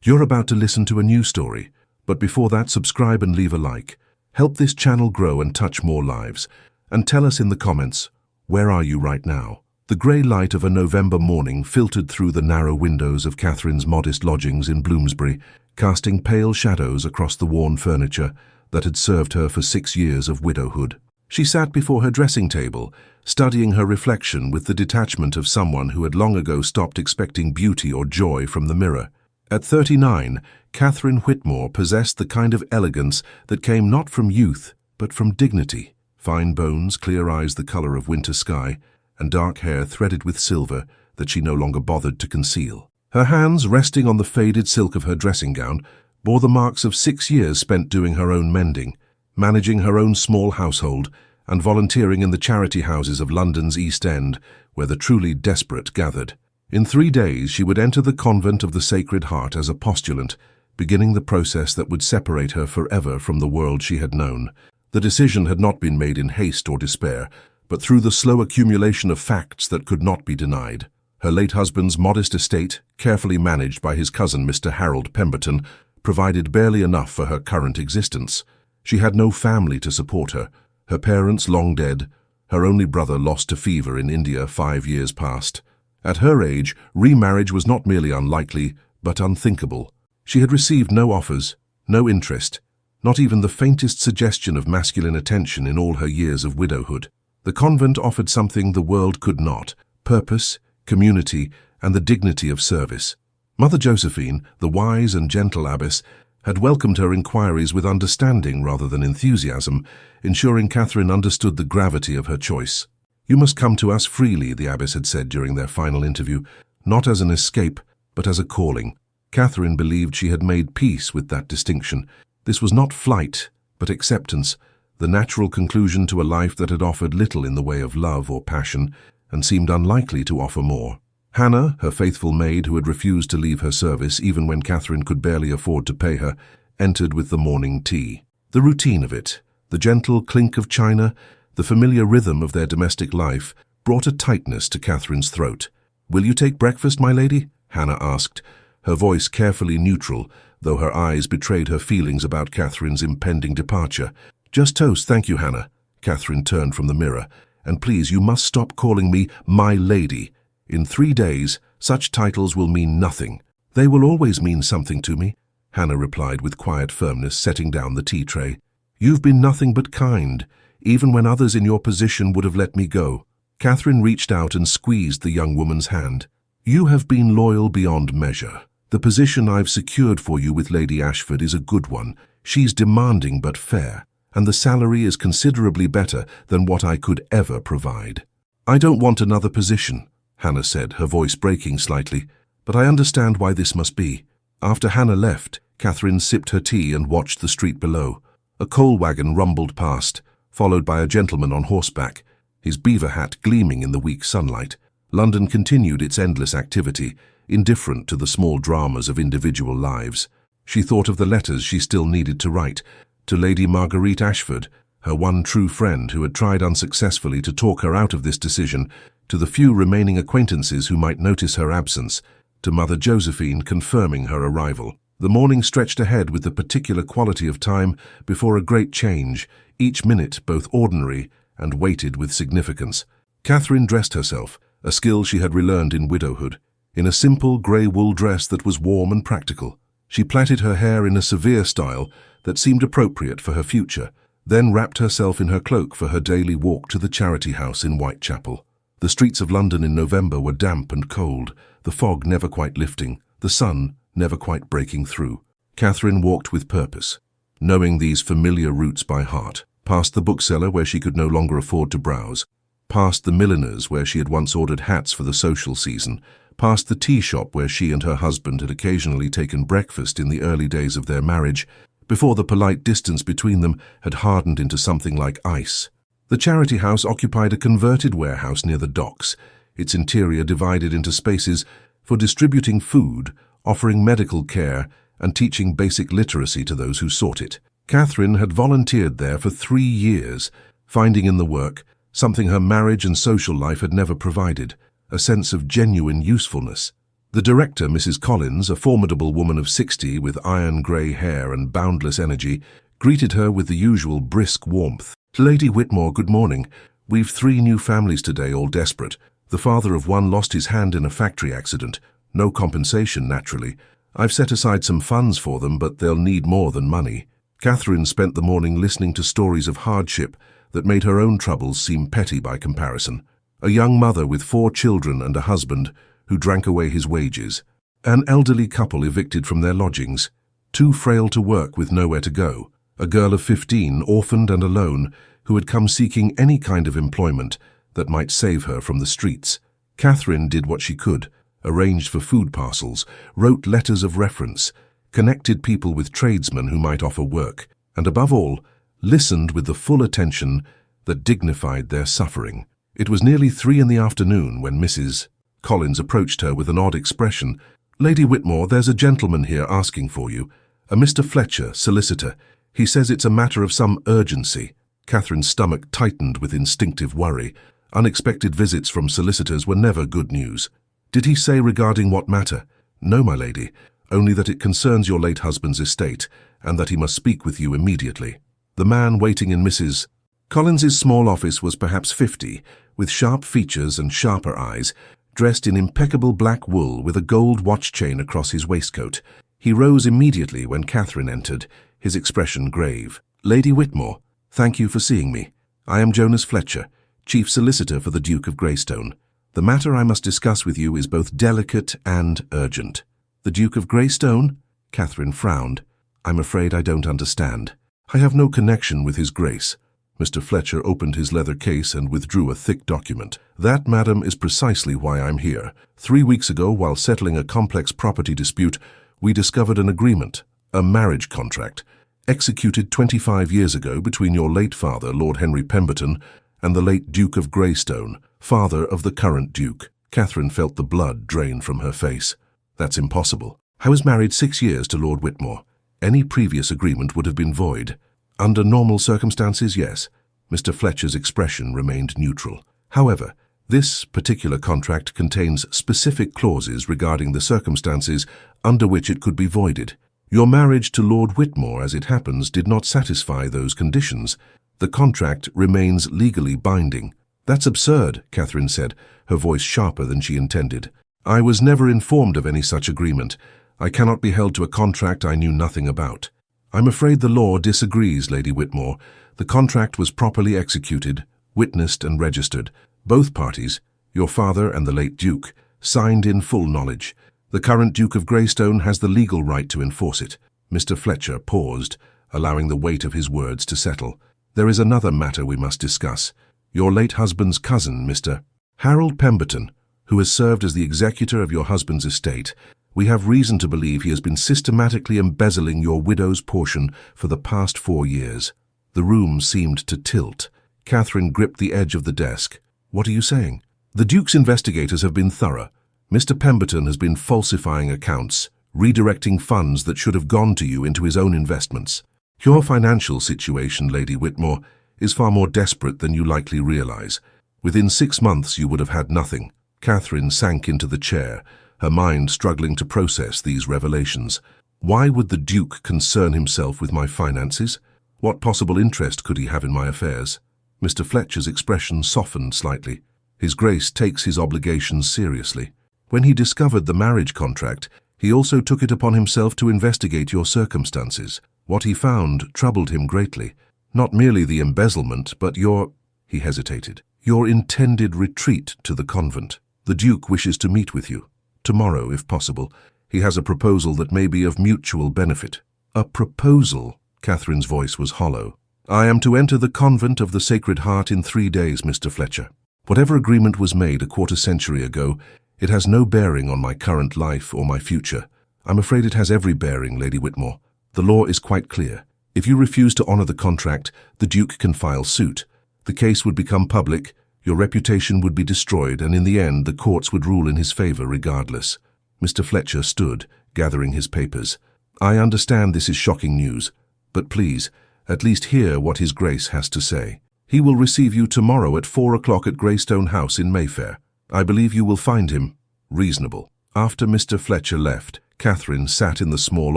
You're about to listen to a new story, but before that, subscribe and leave a like. Help this channel grow and touch more lives. And tell us in the comments, where are you right now? The grey light of a November morning filtered through the narrow windows of Catherine's modest lodgings in Bloomsbury, casting pale shadows across the worn furniture that had served her for 6 years of widowhood. She sat before her dressing table, studying her reflection with the detachment of someone who had long ago stopped expecting beauty or joy from the mirror. At 39, Catherine Whitmore possessed the kind of elegance that came not from youth, but from dignity. Fine bones, clear eyes the color of winter sky, and dark hair threaded with silver that she no longer bothered to conceal. Her hands, resting on the faded silk of her dressing gown, bore the marks of 6 years spent doing her own mending, managing her own small household, and volunteering in the charity houses of London's East End, where the truly desperate gathered. In 3 days she would enter the convent of the Sacred Heart as a postulant, beginning the process that would separate her forever from the world she had known. The decision had not been made in haste or despair, but through the slow accumulation of facts that could not be denied. Her late husband's modest estate, carefully managed by his cousin Mr. Harold Pemberton, provided barely enough for her current existence. She had no family to support her, her parents long dead, her only brother lost to fever in India 5 years past. At her age, remarriage was not merely unlikely, but unthinkable. She had received no offers, no interest, not even the faintest suggestion of masculine attention in all her years of widowhood. The convent offered something the world could not: purpose, community, and the dignity of service. Mother Josephine, the wise and gentle abbess, had welcomed her inquiries with understanding rather than enthusiasm, ensuring Catherine understood the gravity of her choice. "You must come to us freely," the abbess had said during their final interview, "not as an escape, but as a calling." Catherine believed she had made peace with that distinction. This was not flight, but acceptance, the natural conclusion to a life that had offered little in the way of love or passion, and seemed unlikely to offer more. Hannah, her faithful maid who had refused to leave her service even when Catherine could barely afford to pay her, entered with the morning tea. The routine of it, the gentle clink of china, the familiar rhythm of their domestic life, brought a tightness to Catherine's throat. "Will you take breakfast, my lady?" Hannah asked, her voice carefully neutral, though her eyes betrayed her feelings about Catherine's impending departure. "Just toast, thank you, Hannah." Catherine turned from the mirror. "And please, you must stop calling me my lady. In 3 days, such titles will mean nothing." "They will always mean something to me," Hannah replied with quiet firmness, setting down the tea tray. "You've been nothing but kind, even when others in your position would have let me go." Catherine reached out and squeezed the young woman's hand. "You have been loyal beyond measure. The position I've secured for you with Lady Ashford is a good one. She's demanding but fair, and the salary is considerably better than what I could ever provide." "I don't want another position," Hannah said, her voice breaking slightly, "but I understand why this must be." After Hannah left, Catherine sipped her tea and watched the street below. A coal wagon rumbled past, followed by a gentleman on horseback, his beaver hat gleaming in the weak sunlight. London continued its endless activity, indifferent to the small dramas of individual lives. She thought of the letters she still needed to write, to Lady Marguerite Ashford, her one true friend who had tried unsuccessfully to talk her out of this decision, to the few remaining acquaintances who might notice her absence, to Mother Josephine confirming her arrival. The morning stretched ahead with the particular quality of time before a great change, each minute both ordinary and weighted with significance. Catherine dressed herself, a skill she had relearned in widowhood, in a simple grey wool dress that was warm and practical. She plaited her hair in a severe style that seemed appropriate for her future, then wrapped herself in her cloak for her daily walk to the charity house in Whitechapel. The streets of London in November were damp and cold, the fog never quite lifting, the sun never quite breaking through. Catherine walked with purpose, knowing these familiar routes by heart, past the bookseller where she could no longer afford to browse, past the milliner's where she had once ordered hats for the social season, past the tea shop where she and her husband had occasionally taken breakfast in the early days of their marriage, before the polite distance between them had hardened into something like ice. The charity house occupied a converted warehouse near the docks, its interior divided into spaces for distributing food, offering medical care, and teaching basic literacy to those who sought it. Catherine had volunteered there for 3 years, finding in the work something her marriage and social life had never provided, a sense of genuine usefulness. The director, Mrs. Collins, a formidable woman of 60 with iron-grey hair and boundless energy, greeted her with the usual brisk warmth. "Lady Whitmore, good morning. We've 3 new families today, all desperate. The father of one lost his hand in a factory accident. No compensation, naturally. I've set aside some funds for them, but they'll need more than money." Catherine spent the morning listening to stories of hardship that made her own troubles seem petty by comparison. A young mother with 4 children and a husband who drank away his wages. An elderly couple evicted from their lodgings. Too frail to work with nowhere to go. A girl of 15, orphaned and alone, who had come seeking any kind of employment that might save her from the streets. Catherine did what she could, arranged for food parcels, wrote letters of reference, connected people with tradesmen who might offer work, and above all, listened with the full attention that dignified their suffering. It was nearly 3 in the afternoon when Mrs. Collins approached her with an odd expression. "Lady Whitmore, there's a gentleman here asking for you. A Mr. Fletcher, solicitor. He says it's a matter of some urgency." Catherine's stomach tightened with instinctive worry. Unexpected visits from solicitors were never good news. "Did he say regarding what matter?" "No, my lady, only that it concerns your late husband's estate, and that he must speak with you immediately." The man waiting in Mrs. Collins's small office was perhaps 50, with sharp features and sharper eyes, dressed in impeccable black wool with a gold watch chain across his waistcoat. He rose immediately when Catherine entered, his expression grave. "Lady Whitmore, thank you for seeing me. I am Jonas Fletcher, Chief Solicitor for the Duke of Greystone. The matter I must discuss with you is both delicate and urgent." "The Duke of Greystone?" Catherine frowned. "I'm afraid I don't understand." "I have no connection with His Grace." Mr. Fletcher opened his leather case and withdrew a thick document. "That, madam, is precisely why I'm here. 3 weeks ago, while settling a complex property dispute, we discovered an agreement, a marriage contract, executed 25 years ago between your late father, Lord Henry Pemberton, and the late Duke of Greystone, father of the current Duke." Catherine felt the blood drain from her face. "That's impossible. I was married 6 years to Lord Whitmore. Any previous agreement would have been void." "Under normal circumstances, yes." Mr. Fletcher's expression remained neutral. "However, this particular contract contains specific clauses regarding the circumstances under which it could be voided. Your marriage to Lord Whitmore, as it happens, did not satisfy those conditions. The contract remains legally binding." "That's absurd," Catherine said, her voice sharper than she intended. "I was never informed of any such agreement. I cannot be held to a contract I knew nothing about." "I'm afraid the law disagrees, Lady Whitmore. The contract was properly executed, witnessed and registered. Both parties, your father and the late Duke, signed in full knowledge. The current Duke of Greystone has the legal right to enforce it." Mr. Fletcher paused, allowing the weight of his words to settle. "There is another matter we must discuss. Your late husband's cousin, Mr. Harold Pemberton, who has served as the executor of your husband's estate. We have reason to believe he has been systematically embezzling your widow's portion for the past 4 years." The room seemed to tilt. Catherine gripped the edge of the desk. "What are you saying?" "The Duke's investigators have been thorough. Mr. Pemberton has been falsifying accounts, redirecting funds that should have gone to you into his own investments. Your financial situation, Lady Whitmore, is far more desperate than you likely realize. Within 6 months you would have had nothing." Catherine sank into the chair, her mind struggling to process these revelations. Why would the Duke concern himself with my finances? What possible interest could he have in my affairs? Mr. Fletcher's expression softened slightly. His Grace takes his obligations seriously. When he discovered the marriage contract, he also took it upon himself to investigate your circumstances. What he found troubled him greatly. Not merely the embezzlement, but he hesitated, your intended retreat to the convent. The Duke wishes to meet with you. Tomorrow, if possible. He has a proposal that may be of mutual benefit." "A proposal?" Catherine's voice was hollow. "I am to enter the convent of the Sacred Heart in 3 days, Mr. Fletcher. Whatever agreement was made a quarter-century ago, it has no bearing on my current life or my future. I'm afraid it has every bearing, Lady Whitmore. The law is quite clear. If you refuse to honor the contract, the Duke can file suit. The case would become public, your reputation would be destroyed, and in the end the courts would rule in his favor regardless." Mr. Fletcher stood, gathering his papers. "I understand this is shocking news, but please, at least hear what His Grace has to say. He will receive you tomorrow at 4 o'clock at Greystone House in Mayfair. I believe you will find him reasonable." After Mr. Fletcher left, Catherine sat in the small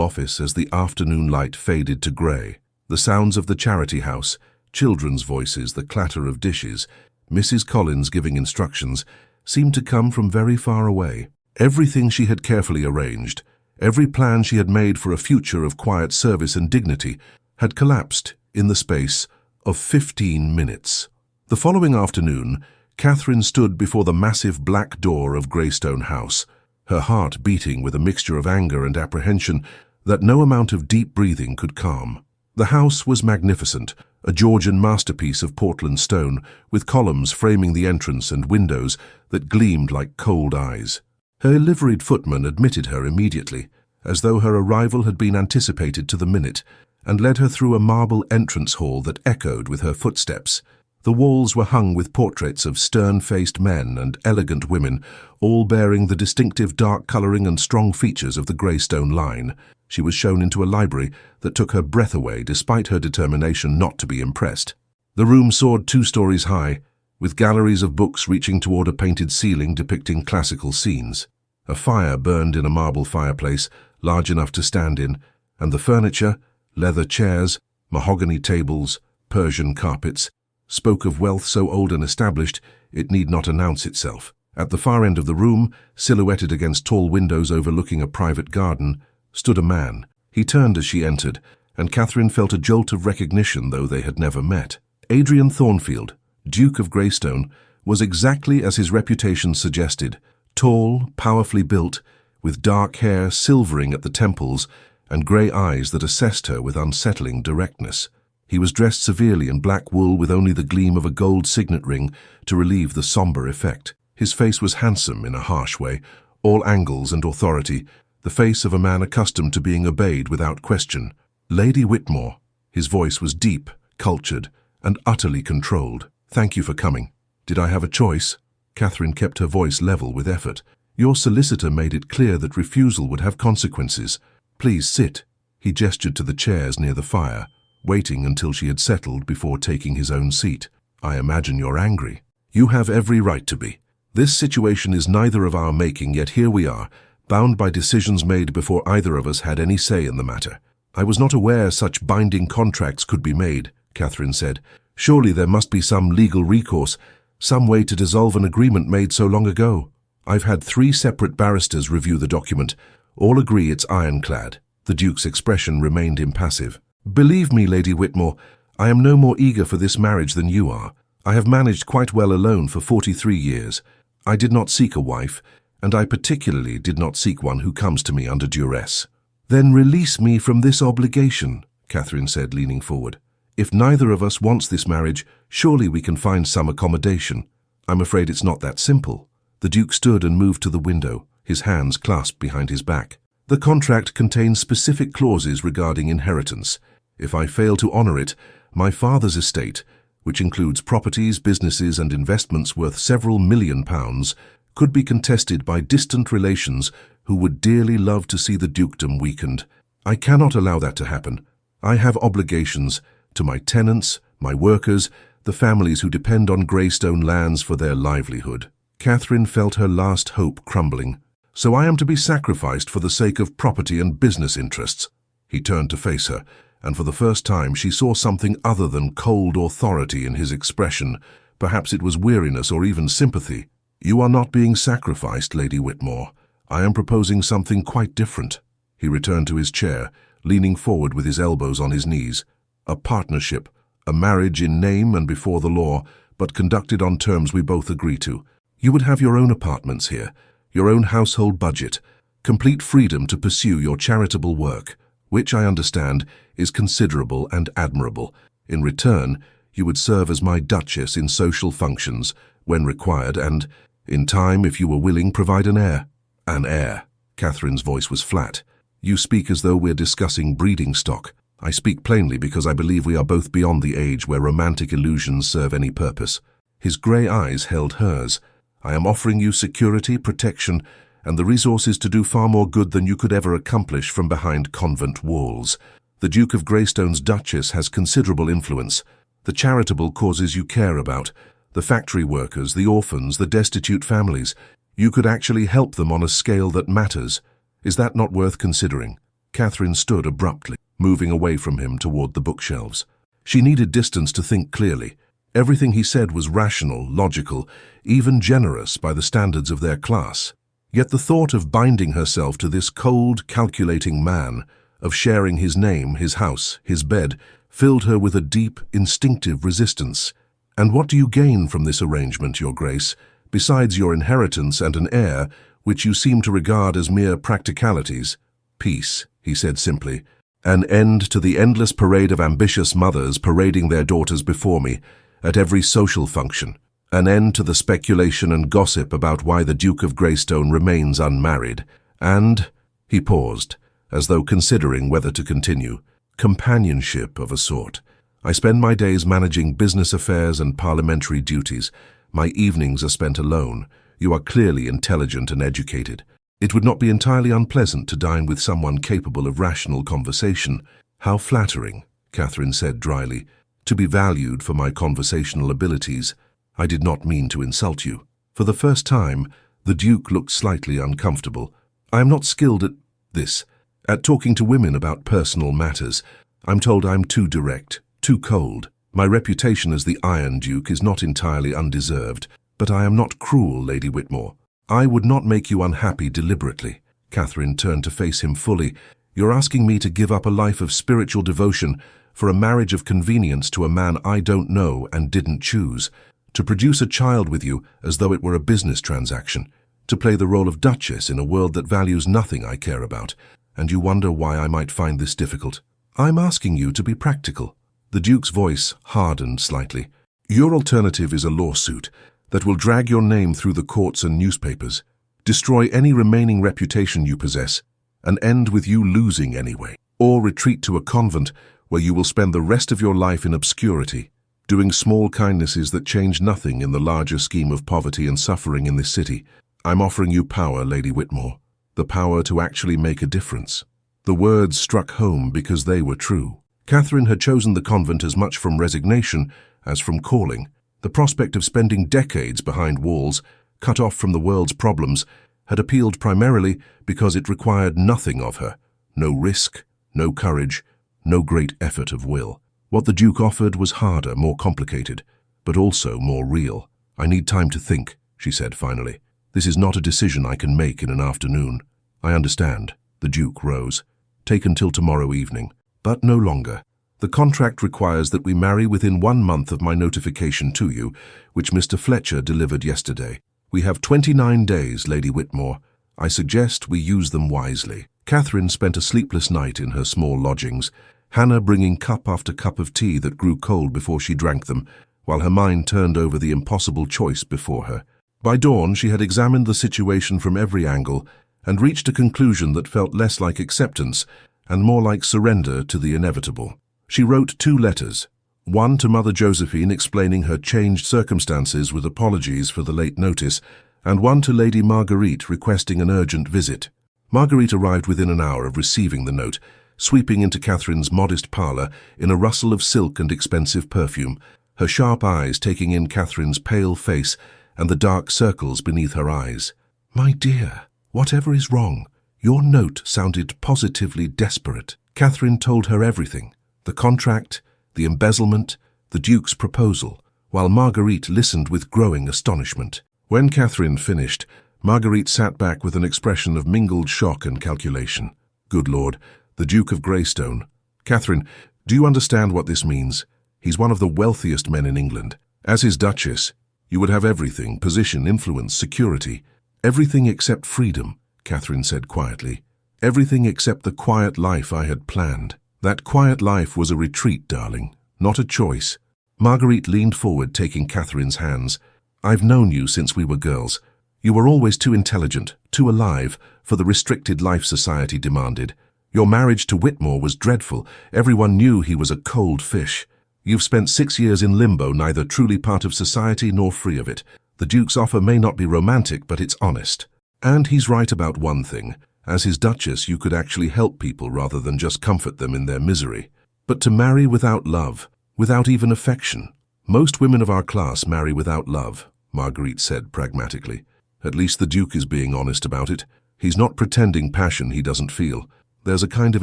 office as the afternoon light faded to grey. The sounds of the charity house, children's voices, the clatter of dishes, Mrs. Collins giving instructions, seemed to come from very far away. Everything she had carefully arranged, every plan she had made for a future of quiet service and dignity, had collapsed in the space of 15 minutes. The following afternoon, Catherine stood before the massive black door of Greystone House, her heart beating with a mixture of anger and apprehension that no amount of deep breathing could calm. The house was magnificent, a Georgian masterpiece of Portland stone, with columns framing the entrance and windows that gleamed like cold eyes. Her liveried footman admitted her immediately, as though her arrival had been anticipated to the minute, and led her through a marble entrance hall that echoed with her footsteps. The walls were hung with portraits of stern-faced men and elegant women, all bearing the distinctive dark colouring and strong features of the Greystone line. She was shown into a library that took her breath away despite her determination not to be impressed. The room soared 2 stories high, with galleries of books reaching toward a painted ceiling depicting classical scenes. A fire burned in a marble fireplace, large enough to stand in, and the furniture, leather chairs, mahogany tables, Persian carpets, spoke of wealth so old and established it need not announce itself. At the far end of the room, silhouetted against tall windows overlooking a private garden, stood a man. He turned as she entered, and Catherine felt a jolt of recognition, though they had never met. Adrian Thornfield, Duke of Greystone, was exactly as his reputation suggested, tall, powerfully built, with dark hair silvering at the temples and grey eyes that assessed her with unsettling directness. He was dressed severely in black wool with only the gleam of a gold signet ring to relieve the sombre effect. His face was handsome in a harsh way, all angles and authority, the face of a man accustomed to being obeyed without question. Lady Whitmore. His voice was deep, cultured, and utterly controlled. "Thank you for coming. Did I have a choice?" Catherine kept her voice level with effort. "Your solicitor made it clear that refusal would have consequences. Please sit." He gestured to the chairs near the fire, waiting until she had settled before taking his own seat. "I imagine you're angry." "You have every right to be. This situation is neither of our making, yet here we are, bound by decisions made before either of us had any say in the matter." "I was not aware such binding contracts could be made," Catherine said. "Surely there must be some legal recourse, some way to dissolve an agreement made so long ago." "I've had 3 separate barristers review the document. All agree it's ironclad." The Duke's expression remained impassive. "Believe me, Lady Whitmore, I am no more eager for this marriage than you are. I have managed quite well alone for 43 years. I did not seek a wife, and I particularly did not seek one who comes to me under duress." "Then release me from this obligation," Catherine said, leaning forward. "If neither of us wants this marriage, surely we can find some accommodation." "I'm afraid it's not that simple." The Duke stood and moved to the window, his hands clasped behind his back. "The contract contains specific clauses regarding inheritance. If I fail to honor it, my father's estate, which includes properties, businesses and investments worth several £1,000,000, could be contested by distant relations who would dearly love to see the dukedom weakened. I cannot allow that to happen. I have obligations to my tenants, my workers, the families who depend on Greystone lands for their livelihood." Catherine felt her last hope crumbling. "So I am to be sacrificed for the sake of property and business interests?" He turned to face her, and for the first time she saw something other than cold authority in his expression. Perhaps it was weariness or even sympathy. "You are not being sacrificed, Lady Whitmore. I am proposing something quite different." He returned to his chair, leaning forward with his elbows on his knees. "A partnership, a marriage in name and before the law, but conducted on terms we both agree to. You would have your own apartments here, your own household budget, complete freedom to pursue your charitable work, which I understand is considerable and admirable. In return, you would serve as my duchess in social functions, when required, and, in time, if you were willing, provide an heir." "An heir?" Catherine's voice was flat. "You speak as though we're discussing breeding stock. I speak plainly because I believe we are both beyond the age where romantic illusions serve any purpose." His grey eyes held hers. "I am offering you security, protection, and the resources to do far more good than you could ever accomplish from behind convent walls. The Duke of Greystone's Duchess has considerable influence. The charitable causes you care about, the factory workers, the orphans, the destitute families. You could actually help them on a scale that matters. Is that not worth considering? Catherine stood abruptly, moving away from him toward the bookshelves. She needed distance to think clearly. Everything he said was rational, logical, even generous by the standards of their class. Yet the thought of binding herself to this cold, calculating man, of sharing his name, his house, his bed, filled her with a deep, instinctive resistance. And what do you gain from this arrangement, Your Grace, besides your inheritance and an heir, which you seem to regard as mere practicalities? Peace, he said simply. An end to the endless parade of ambitious mothers parading their daughters before me at every social function. An end to the speculation and gossip about why the Duke of Greystone remains unmarried. And, he paused, as though considering whether to continue, companionship of a sort. I spend my days managing business affairs and parliamentary duties. My evenings are spent alone. You are clearly intelligent and educated. It would not be entirely unpleasant to dine with someone capable of rational conversation. How flattering, Catherine said dryly, to be valued for my conversational abilities. I did not mean to insult you. For the first time, the Duke looked slightly uncomfortable. I am not skilled at this, at talking to women about personal matters. I'm told I'm too direct, too cold. My reputation as the Iron Duke is not entirely undeserved, but I am not cruel, Lady Whitmore. I would not make you unhappy deliberately. Catherine turned to face him fully. You're asking me to give up a life of spiritual devotion for a marriage of convenience to a man I don't know and didn't choose, to produce a child with you as though it were a business transaction, to play the role of Duchess in a world that values nothing I care about, and you wonder why I might find this difficult. I'm asking you to be practical. The Duke's voice hardened slightly. Your alternative is a lawsuit that will drag your name through the courts and newspapers, destroy any remaining reputation you possess, and end with you losing anyway, or retreat to a convent where you will spend the rest of your life in obscurity, doing small kindnesses that change nothing in the larger scheme of poverty and suffering in this city. I'm offering you power, Lady Whitmore, the power to actually make a difference. The words struck home because they were true. Catherine had chosen the convent as much from resignation as from calling. The prospect of spending decades behind walls, cut off from the world's problems, had appealed primarily because it required nothing of her. No risk, no courage, no great effort of will. What the Duke offered was harder, more complicated, but also more real. I need time to think, she said finally. This is not a decision I can make in an afternoon. I understand. The Duke rose. Take until tomorrow evening, but no longer. The contract requires that we marry within 1 month of my notification to you, which Mr. Fletcher delivered yesterday. We have 29 days, Lady Whitmore. I suggest we use them wisely. Catherine spent a sleepless night in her small lodgings, Hannah bringing cup after cup of tea that grew cold before she drank them, while her mind turned over the impossible choice before her. By dawn, she had examined the situation from every angle and reached a conclusion that felt less like acceptance and more like surrender to the inevitable. She wrote 2 letters, one to Mother Josephine explaining her changed circumstances with apologies for the late notice, and one to Lady Marguerite requesting an urgent visit. Marguerite arrived within an hour of receiving the note, sweeping into Catherine's modest parlour in a rustle of silk and expensive perfume, her sharp eyes taking in Catherine's pale face and the dark circles beneath her eyes. My dear, whatever is wrong, your note sounded positively desperate. Catherine told her everything, the contract, the embezzlement, the Duke's proposal, while Marguerite listened with growing astonishment. When Catherine finished, Marguerite sat back with an expression of mingled shock and calculation. Good Lord, the Duke of Greystone. Catherine, do you understand what this means? He's one of the wealthiest men in England. As his Duchess, you would have everything, position, influence, security. Everything except freedom, Catherine said quietly. Everything except the quiet life I had planned. That quiet life was a retreat, darling, not a choice. Marguerite leaned forward, taking Catherine's hands. I've known you since we were girls. You were always too intelligent, too alive, for the restricted life society demanded. Your marriage to Whitmore was dreadful. Everyone knew he was a cold fish. You've spent 6 years in limbo, neither truly part of society nor free of it. The Duke's offer may not be romantic, but it's honest. And he's right about one thing. As his Duchess, you could actually help people rather than just comfort them in their misery. But to marry without love, without even affection. Most women of our class marry without love, Marguerite said pragmatically. At least the Duke is being honest about it. He's not pretending passion he doesn't feel. There's a kind of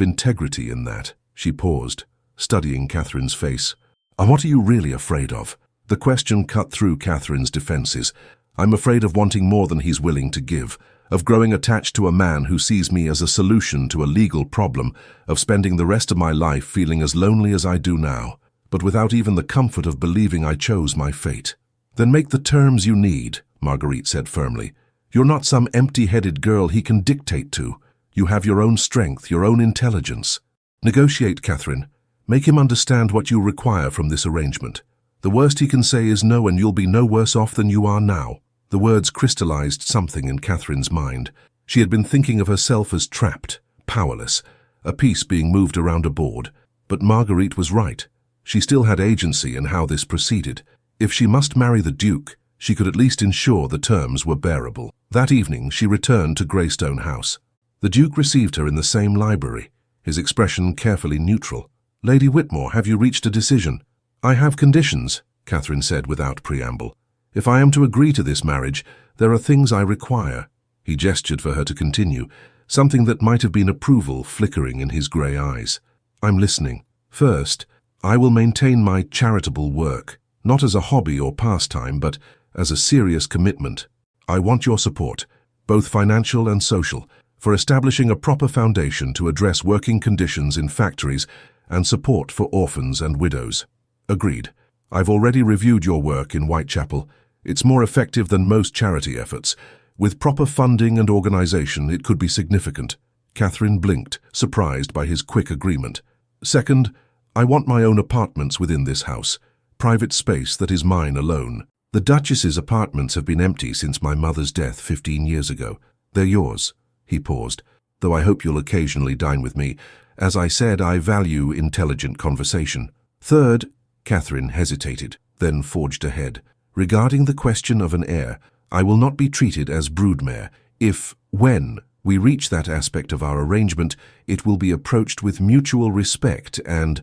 integrity in that. She paused, studying Catherine's face. And what are you really afraid of? The question cut through Catherine's defenses. I'm afraid of wanting more than he's willing to give, of growing attached to a man who sees me as a solution to a legal problem, of spending the rest of my life feeling as lonely as I do now, but without even the comfort of believing I chose my fate. Then make the terms you need, Marguerite said firmly. You're not some empty-headed girl he can dictate to. You have your own strength, your own intelligence. Negotiate, Catherine. Make him understand what you require from this arrangement. The worst he can say is no, and you'll be no worse off than you are now. The words crystallized something in Catherine's mind. She had been thinking of herself as trapped, powerless, a piece being moved around a board. But Marguerite was right. She still had agency in how this proceeded. If she must marry the Duke, she could at least ensure the terms were bearable. That evening, she returned to Greystone House. The Duke received her in the same library, his expression carefully neutral. Lady Whitmore, have you reached a decision? I have conditions, Catherine said without preamble. If I am to agree to this marriage, there are things I require. He gestured for her to continue, something that might have been approval flickering in his grey eyes. I'm listening. First, I will maintain my charitable work, not as a hobby or pastime, but as a serious commitment. I want your support, both financial and social, for establishing a proper foundation to address working conditions in factories and support for orphans and widows. Agreed. I've already reviewed your work in Whitechapel. It's more effective than most charity efforts. With proper funding and organization, it could be significant. Catherine blinked, surprised by his quick agreement. Second, I want my own apartments within this house, private space that is mine alone. The Duchess's apartments have been empty since my mother's death 15 years ago. They're yours. He paused. Though I hope you'll occasionally dine with me. As I said, I value intelligent conversation. Third, Catherine hesitated, then forged ahead. Regarding the question of an heir, I will not be treated as broodmare. When we reach that aspect of our arrangement, it will be approached with mutual respect and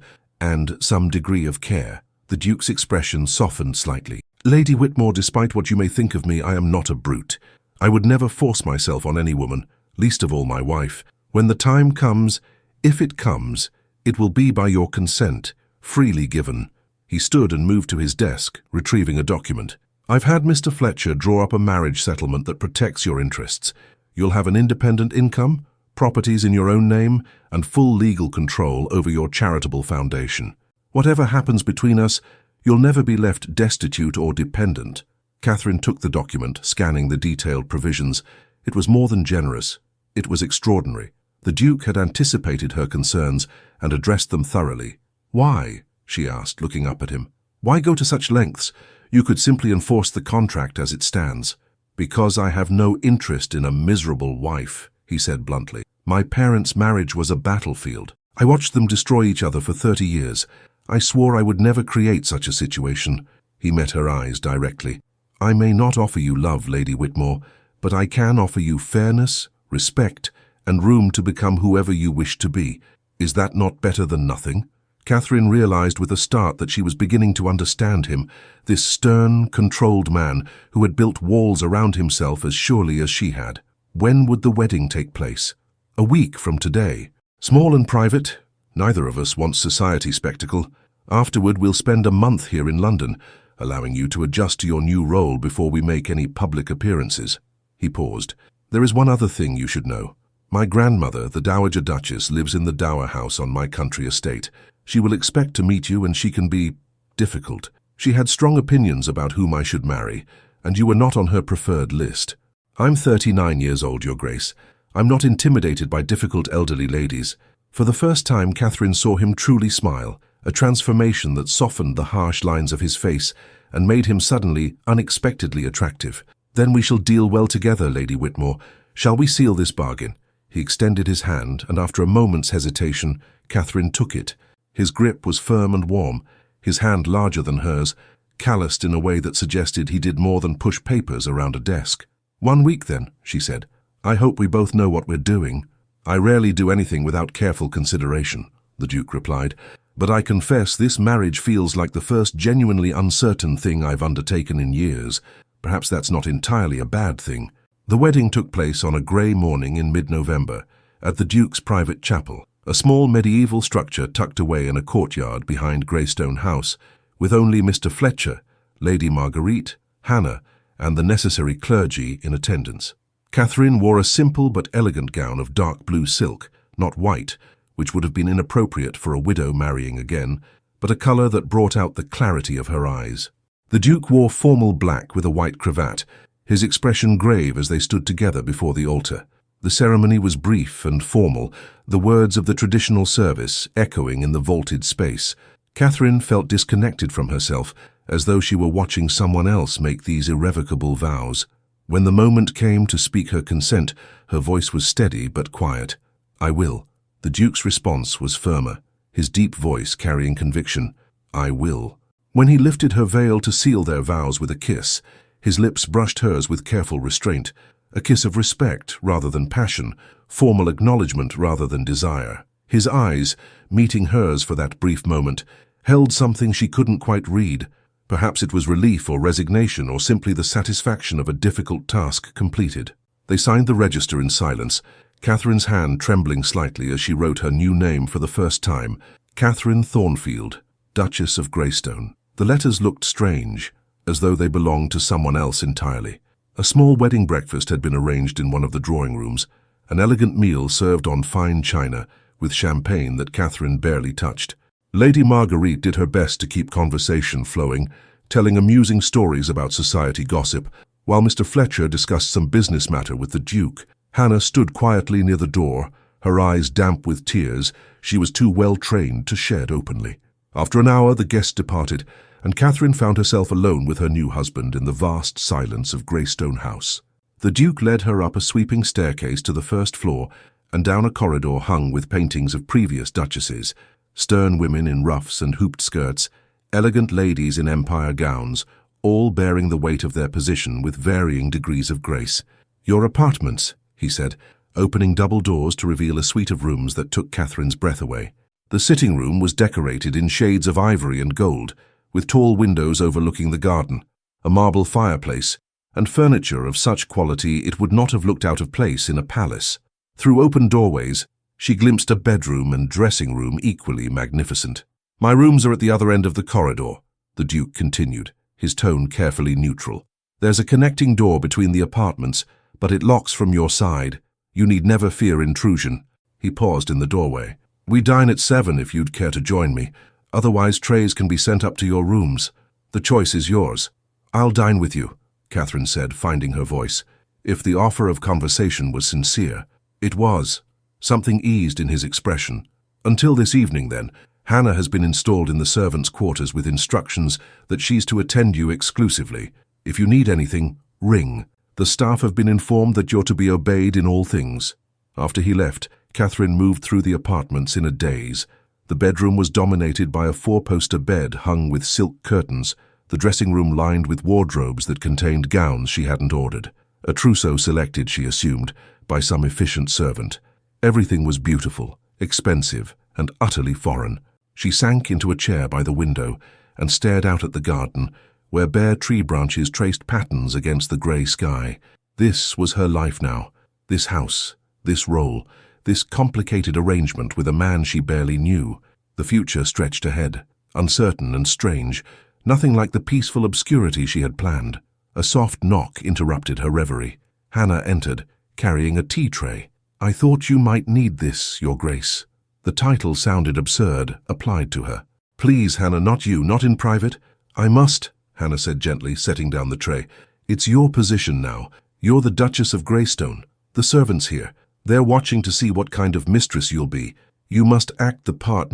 some degree of care. The Duke's expression softened slightly. Lady Whitmore, despite what you may think of me, I am not a brute. I would never force myself on any woman, least of all my wife. When the time comes, if it comes, it will be by your consent, freely given. He stood and moved to his desk, retrieving a document. I've had Mr. Fletcher draw up a marriage settlement that protects your interests. You'll have an independent income, properties in your own name, and full legal control over your charitable foundation. Whatever happens between us, you'll never be left destitute or dependent. Catherine took the document, scanning the detailed provisions. It was more than generous. It was extraordinary. The Duke had anticipated her concerns and addressed them thoroughly. Why? She asked, looking up at him. Why go to such lengths? You could simply enforce the contract as it stands. Because I have no interest in a miserable wife, he said bluntly. My parents' marriage was a battlefield. I watched them destroy each other for 30 years. I swore I would never create such a situation. He met her eyes directly. I may not offer you love, Lady Whitmore, but I can offer you fairness, respect, and room to become whoever you wish to be. Is that not better than nothing? Catherine realized with a start that she was beginning to understand him, this stern, controlled man who had built walls around himself as surely as she had. When would the wedding take place? A week from today. Small and private. Neither of us wants society spectacle. Afterward, we'll spend a month here in London, allowing you to adjust to your new role before we make any public appearances. He paused. There is one other thing you should know. My grandmother, the Dowager Duchess, lives in the dower house on my country estate. She will expect to meet you, and she can be difficult. She had strong opinions about whom I should marry, and you were not on her preferred list. I'm 39 years old, Your Grace. I'm not intimidated by difficult elderly ladies. For the first time, Catherine saw him truly smile, a transformation that softened the harsh lines of his face and made him suddenly, unexpectedly attractive. Then we shall deal well together, Lady Whitmore. Shall we seal this bargain? He extended his hand, and after a moment's hesitation, Catherine took it. His grip was firm and warm, his hand larger than hers, calloused in a way that suggested he did more than push papers around a desk. 1 week, then, she said. I hope we both know what we're doing. I rarely do anything without careful consideration, the Duke replied, but I confess this marriage feels like the first genuinely uncertain thing I've undertaken in years. Perhaps that's not entirely a bad thing. The wedding took place on a grey morning in mid-November at the Duke's private chapel, a small medieval structure tucked away in a courtyard behind Greystone House, with only Mr. Fletcher, Lady Marguerite, Hannah, and the necessary clergy in attendance. Catherine wore a simple but elegant gown of dark blue silk, not white, which would have been inappropriate for a widow marrying again, but a colour that brought out the clarity of her eyes. The Duke wore formal black with a white cravat, his expression grave as they stood together before the altar. The ceremony was brief and formal, the words of the traditional service echoing in the vaulted space. Catherine felt disconnected from herself, as though she were watching someone else make these irrevocable vows. When the moment came to speak her consent, her voice was steady but quiet. "I will." The Duke's response was firmer, his deep voice carrying conviction. "I will." When he lifted her veil to seal their vows with a kiss, his lips brushed hers with careful restraint, a kiss of respect rather than passion, formal acknowledgement rather than desire. His eyes, meeting hers for that brief moment, held something she couldn't quite read. Perhaps it was relief or resignation or simply the satisfaction of a difficult task completed. They signed the register in silence, Catherine's hand trembling slightly as she wrote her new name for the first time, Catherine Thornfield, Duchess of Greystone. The letters looked strange, as though they belonged to someone else entirely. A small wedding breakfast had been arranged in one of the drawing rooms, an elegant meal served on fine china, with champagne that Catherine barely touched. Lady Marguerite did her best to keep conversation flowing, telling amusing stories about society gossip, while Mr. Fletcher discussed some business matter with the Duke. Hannah stood quietly near the door, her eyes damp with tears she was too well trained to shed openly. After an hour the guests departed, and Catherine found herself alone with her new husband in the vast silence of Greystone House. The Duke led her up a sweeping staircase to the first floor and down a corridor hung with paintings of previous duchesses, stern women in ruffs and hooped skirts, elegant ladies in empire gowns, all bearing the weight of their position with varying degrees of grace. "Your apartments," he said, opening double doors to reveal a suite of rooms that took Catherine's breath away. The sitting room was decorated in shades of ivory and gold, with tall windows overlooking the garden, a marble fireplace, and furniture of such quality it would not have looked out of place in a palace. Through open doorways, she glimpsed a bedroom and dressing room equally magnificent. "My rooms are at the other end of the corridor," the Duke continued, his tone carefully neutral. "There's a connecting door between the apartments, but it locks from your side. You need never fear intrusion." He paused in the doorway. "We dine at 7 if you'd care to join me. Otherwise, trays can be sent up to your rooms. The choice is yours." "I'll dine with you," Catherine said, finding her voice. If the offer of conversation was sincere, it was. Something eased in his expression. "Until this evening, then. Hannah has been installed in the servants' quarters with instructions that she's to attend you exclusively. If you need anything, ring. The staff have been informed that you're to be obeyed in all things." After he left, Catherine moved through the apartments in a daze. The bedroom was dominated by a four-poster bed hung with silk curtains, the dressing room lined with wardrobes that contained gowns she hadn't ordered. A trousseau selected, she assumed, by some efficient servant. Everything was beautiful, expensive, and utterly foreign. She sank into a chair by the window and stared out at the garden, where bare tree branches traced patterns against the grey sky. This was her life now, this house, this role, this complicated arrangement with a man she barely knew. The future stretched ahead, uncertain and strange, nothing like the peaceful obscurity she had planned. A soft knock interrupted her reverie. Hannah entered, carrying a tea tray. "I thought you might need this, Your Grace." The title sounded absurd, applied to her. "Please, Hannah, not you, not in private." "I must," Hannah said gently, setting down the tray. "It's your position now. You're the Duchess of Greystone. The servants here. They're watching to see what kind of mistress you'll be. You must act the part,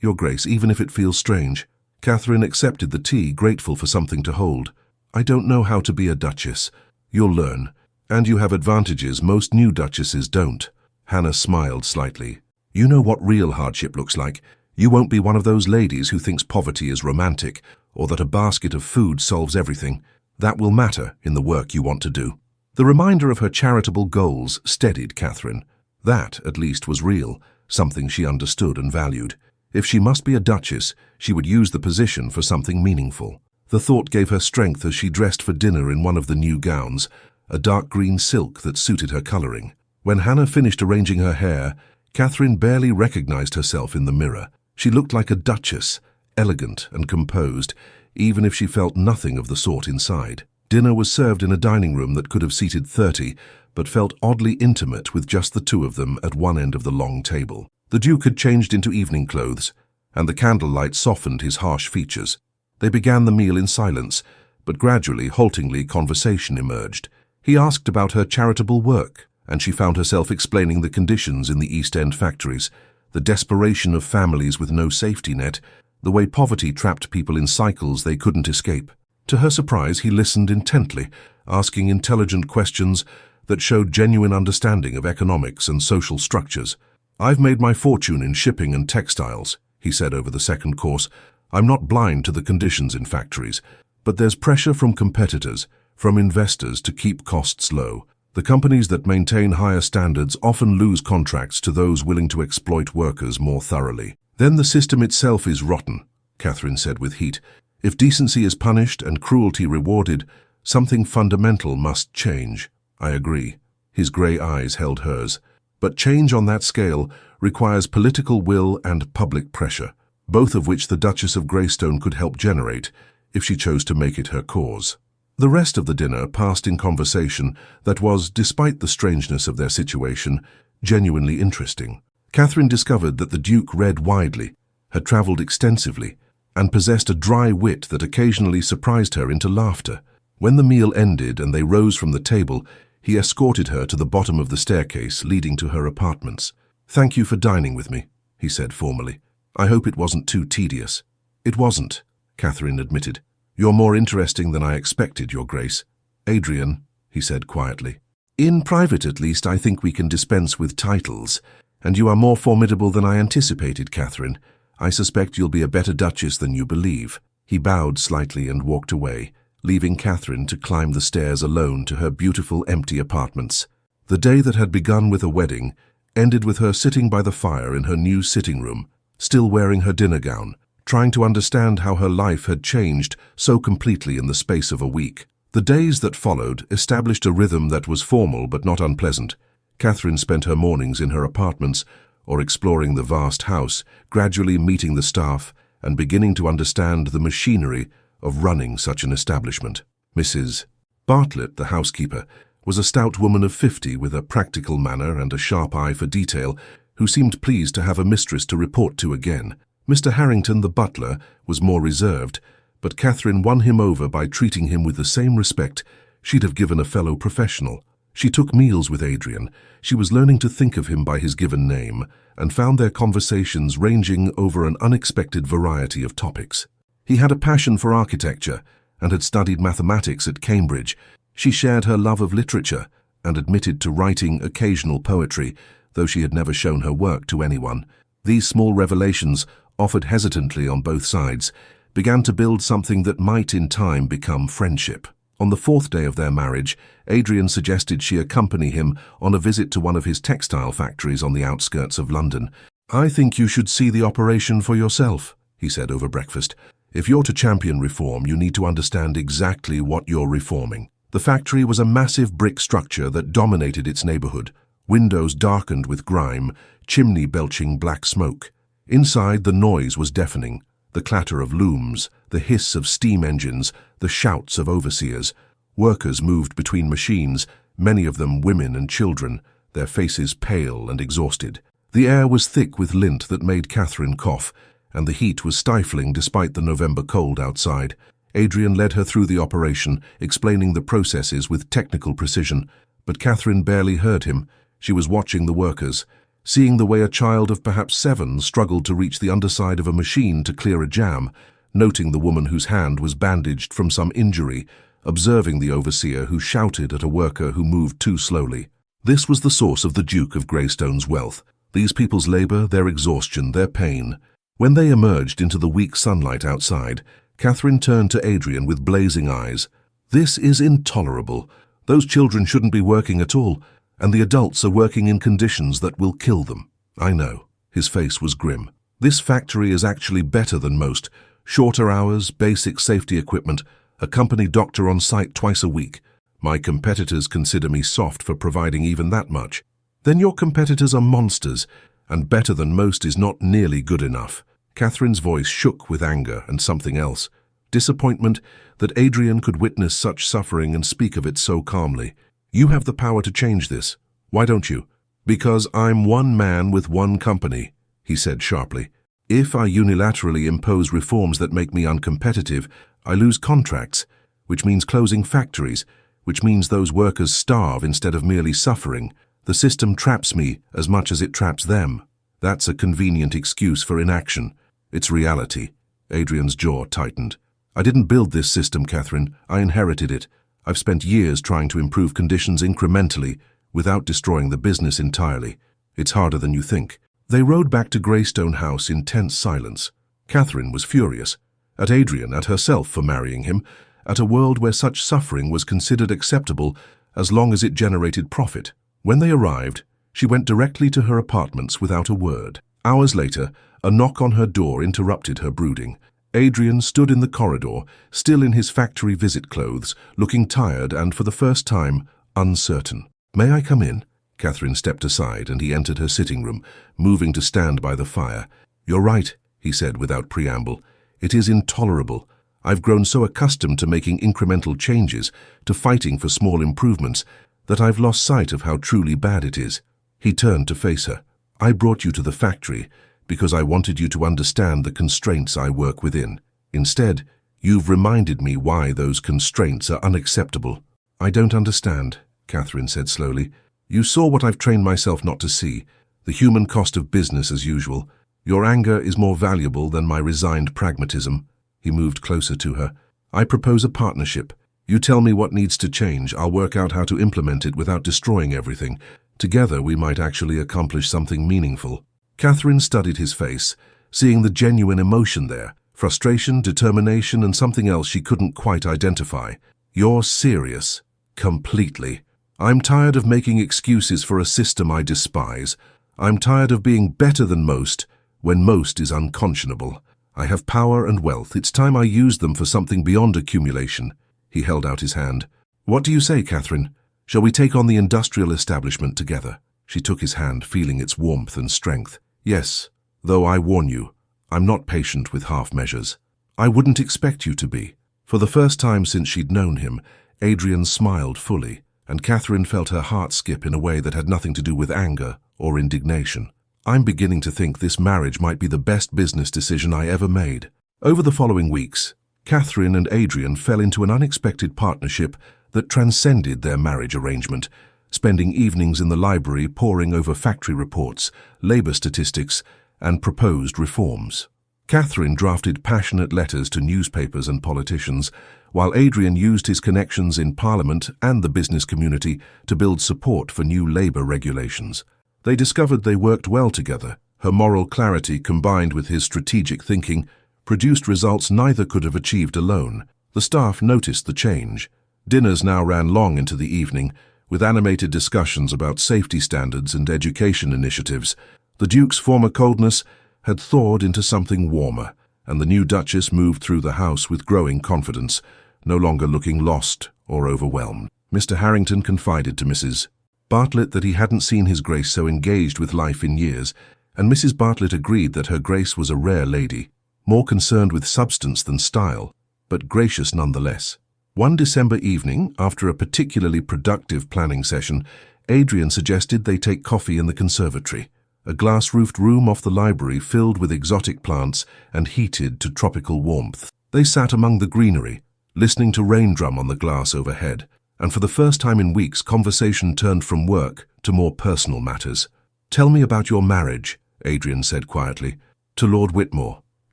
Your Grace, even if it feels strange." Catherine accepted the tea, grateful for something to hold. "I don't know how to be a duchess. You'll learn. And you have advantages most new duchesses don't." Hannah smiled slightly. "You know what real hardship looks like. You won't be one of those ladies who thinks poverty is romantic, or that a basket of food solves everything. That will matter in the work you want to do." The reminder of her charitable goals steadied Catherine. That, at least, was real, something she understood and valued. If she must be a duchess, she would use the position for something meaningful. The thought gave her strength as she dressed for dinner in one of the new gowns, a dark green silk that suited her coloring. When Hannah finished arranging her hair, Catherine barely recognized herself in the mirror. She looked like a duchess, elegant and composed, even if she felt nothing of the sort inside. Dinner was served in a dining room that could have seated 30, but felt oddly intimate with just the two of them at one end of the long table. The Duke had changed into evening clothes, and the candlelight softened his harsh features. They began the meal in silence, but gradually, haltingly, conversation emerged. He asked about her charitable work, and she found herself explaining the conditions in the East End factories, the desperation of families with no safety net, the way poverty trapped people in cycles they couldn't escape. To her surprise, he listened intently, asking intelligent questions that showed genuine understanding of economics and social structures. "I've made my fortune in shipping and textiles," he said over the second course. "I'm not blind to the conditions in factories, but there's pressure from competitors, from investors to keep costs low. The companies that maintain higher standards often lose contracts to those willing to exploit workers more thoroughly. Then the system itself is rotten," Catherine said with heat. "If decency is punished and cruelty rewarded, something fundamental must change." "I agree." His grey eyes held hers. "But change on that scale requires political will and public pressure, both of which the Duchess of Greystone could help generate if she chose to make it her cause." The rest of the dinner passed in conversation that was, despite the strangeness of their situation, genuinely interesting. Catherine discovered that the Duke read widely, had travelled extensively, and possessed a dry wit that occasionally surprised her into laughter. When the meal ended and they rose from the table, he escorted her to the bottom of the staircase leading to her apartments. "Thank you for dining with me," he said formally. "I hope it wasn't too tedious." "It wasn't," Catherine admitted. "You're more interesting than I expected, Your Grace." "Adrian," he said quietly. "In private, at least, I think we can dispense with titles, and you are more formidable than I anticipated, Catherine. I suspect you'll be a better duchess than you believe." He bowed slightly and walked away, leaving Catherine to climb the stairs alone to her beautiful empty apartments. The day that had begun with a wedding ended with her sitting by the fire in her new sitting room, still wearing her dinner gown, trying to understand how her life had changed so completely in the space of a week. The days that followed established a rhythm that was formal but not unpleasant. Catherine spent her mornings in her apartments or exploring the vast house, gradually meeting the staff and beginning to understand the machinery of running such an establishment. Mrs. Bartlett, the housekeeper, was a stout woman of 50 with a practical manner and a sharp eye for detail, who seemed pleased to have a mistress to report to again. Mr. Harrington, the butler, was more reserved, but Catherine won him over by treating him with the same respect she'd have given a fellow professional. She took meals with Adrian. She was learning to think of him by his given name, and found their conversations ranging over an unexpected variety of topics. He had a passion for architecture and had studied mathematics at Cambridge. She shared her love of literature and admitted to writing occasional poetry, though she had never shown her work to anyone. These small revelations, offered hesitantly on both sides, began to build something that might in time become friendship. On the 4th day of their marriage, Adrian suggested she accompany him on a visit to one of his textile factories on the outskirts of London. "I think you should see the operation for yourself," he said over breakfast. "If you're to champion reform, you need to understand exactly what you're reforming." The factory was a massive brick structure that dominated its neighborhood, windows darkened with grime, chimney belching black smoke. Inside, the noise was deafening. The clatter of looms, the hiss of steam engines, the shouts of overseers. Workers moved between machines, many of them women and children, their faces pale and exhausted. The air was thick with lint that made Catherine cough, and the heat was stifling despite the November cold outside. Adrian led her through the operation, explaining the processes with technical precision, but Catherine barely heard him. She was watching the workers, seeing the way a child of perhaps 7 struggled to reach the underside of a machine to clear a jam, noting the woman whose hand was bandaged from some injury, observing the overseer who shouted at a worker who moved too slowly. This was the source of the Duke of Greystone's wealth. These people's labor, their exhaustion, their pain. When they emerged into the weak sunlight outside, Catherine turned to Adrian with blazing eyes. "This is intolerable. Those children shouldn't be working at all, and the adults are working in conditions that will kill them." "I know." His face was grim. "This factory is actually better than most. Shorter hours, basic safety equipment, a company doctor on site twice a week. My competitors consider me soft for providing even that much. Then your competitors are monsters, and better than most is not nearly good enough. Catherine's voice shook with anger and something else. Disappointment that Adrian could witness such suffering and speak of it so calmly. You have the power to change this. Why don't you? Because I'm one man with one company, he said sharply. If I unilaterally impose reforms that make me uncompetitive, I lose contracts, which means closing factories, which means those workers starve instead of merely suffering. The system traps me as much as it traps them. That's a convenient excuse for inaction. It's reality. Adrian's jaw tightened. I didn't build this system, Catherine. I inherited it. I've spent years trying to improve conditions incrementally without destroying the business entirely. It's harder than you think. They rode back to Greystone House in tense silence. Catherine was furious. At Adrian, at herself for marrying him, at a world where such suffering was considered acceptable as long as it generated profit. When they arrived, she went directly to her apartments without a word. Hours later, a knock on her door interrupted her brooding. Adrian stood in the corridor, still in his factory visit clothes, looking tired and, for the first time, uncertain. "May I come in?" Catherine stepped aside and he entered her sitting room, moving to stand by the fire. "You're right," he said without preamble. "It is intolerable. I've grown so accustomed to making incremental changes, to fighting for small improvements, that I've lost sight of how truly bad it is." He turned to face her. "I brought you to the factory because I wanted you to understand the constraints I work within. Instead, you've reminded me why those constraints are unacceptable." "I don't understand," Catherine said slowly. "You saw what I've trained myself not to see, the human cost of business as usual. Your anger is more valuable than my resigned pragmatism." He moved closer to her. "I propose a partnership. You tell me what needs to change. I'll work out how to implement it without destroying everything. Together we might actually accomplish something meaningful." Catherine studied his face, seeing the genuine emotion there, frustration, determination, and something else she couldn't quite identify. "You're serious." "Completely. I'm tired of making excuses for a system I despise. I'm tired of being better than most when most is unconscionable. I have power and wealth. It's time I used them for something beyond accumulation." He held out his hand. "What do you say, Catherine? Shall we take on the industrial establishment together?" She took his hand, feeling its warmth and strength. "Yes, though I warn you, I'm not patient with half measures." "I wouldn't expect you to be." For the first time since she'd known him, Adrian smiled fully, and Catherine felt her heart skip in a way that had nothing to do with anger or indignation. "I'm beginning to think this marriage might be the best business decision I ever made." Over the following weeks, Catherine and Adrian fell into an unexpected partnership that transcended their marriage arrangement, spending evenings in the library poring over factory reports, labor statistics, and proposed reforms. Catherine drafted passionate letters to newspapers and politicians, while Adrian used his connections in Parliament and the business community to build support for new labor regulations. They discovered they worked well together. Her moral clarity, combined with his strategic thinking, produced results neither could have achieved alone. The staff noticed the change. Dinners now ran long into the evening, with animated discussions about safety standards and education initiatives. The Duke's former coldness had thawed into something warmer, and the new Duchess moved through the house with growing confidence, no longer looking lost or overwhelmed. Mr. Harrington confided to Mrs. Bartlett that he hadn't seen His Grace so engaged with life in years, and Mrs. Bartlett agreed that Her Grace was a rare lady, more concerned with substance than style, but gracious nonetheless. One December evening, after a particularly productive planning session, Adrian suggested they take coffee in the conservatory, a glass-roofed room off the library filled with exotic plants and heated to tropical warmth. They sat among the greenery, listening to rain drum on the glass overhead, and for the first time in weeks conversation turned from work to more personal matters. "Tell me about your marriage," Adrian said quietly. "To Lord Whitmore.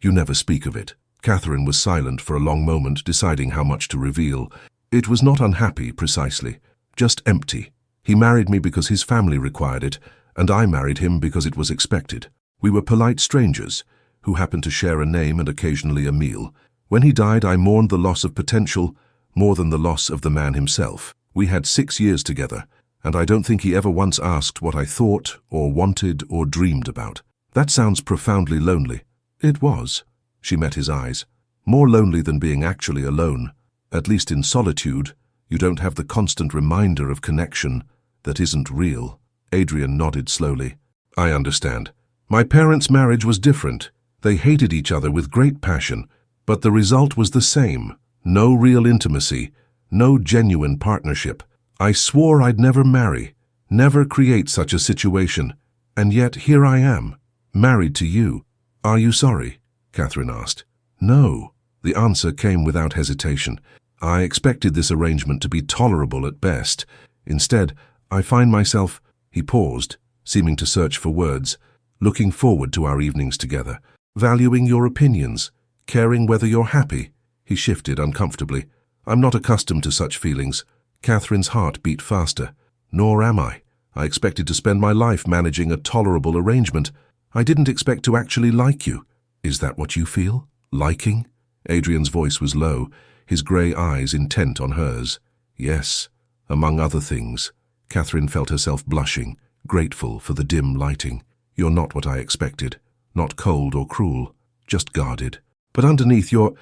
You never speak of it." Catherine was silent for a long moment, deciding how much to reveal. It was not unhappy, precisely, just empty. "He married me because his family required it, and I married him because it was expected. We were polite strangers, who happened to share a name and occasionally a meal. When he died, I mourned the loss of potential more than the loss of the man himself. We had 6 years together, and I don't think he ever once asked what I thought or wanted or dreamed about." "That sounds profoundly lonely." "It was." She met his eyes. "More lonely than being actually alone, at least in solitude, You don't have the constant reminder of connection that isn't real. Adrian nodded slowly. I understand. My parents' marriage was different. They hated each other with great passion, but the result was the same. No real intimacy, no genuine partnership. I swore I'd never marry, never create such a situation, and yet here I am, married to you. Are you sorry? Catherine asked. No. The answer came without hesitation. I expected this arrangement to be tolerable at best. Instead, I find myself— He paused, seeming to search for words, looking forward to our evenings together, valuing your opinions, caring whether you're happy. He shifted uncomfortably. I'm not accustomed to such feelings. Catherine's heart beat faster. Nor am I. I expected to spend my life managing a tolerable arrangement. I didn't expect to actually like you. Is that what you feel? Liking? Adrian's voice was low, his grey eyes intent on hers. Yes, among other things. Catherine felt herself blushing, grateful for the dim lighting. You're not what I expected. Not cold or cruel, just guarded. But underneath you're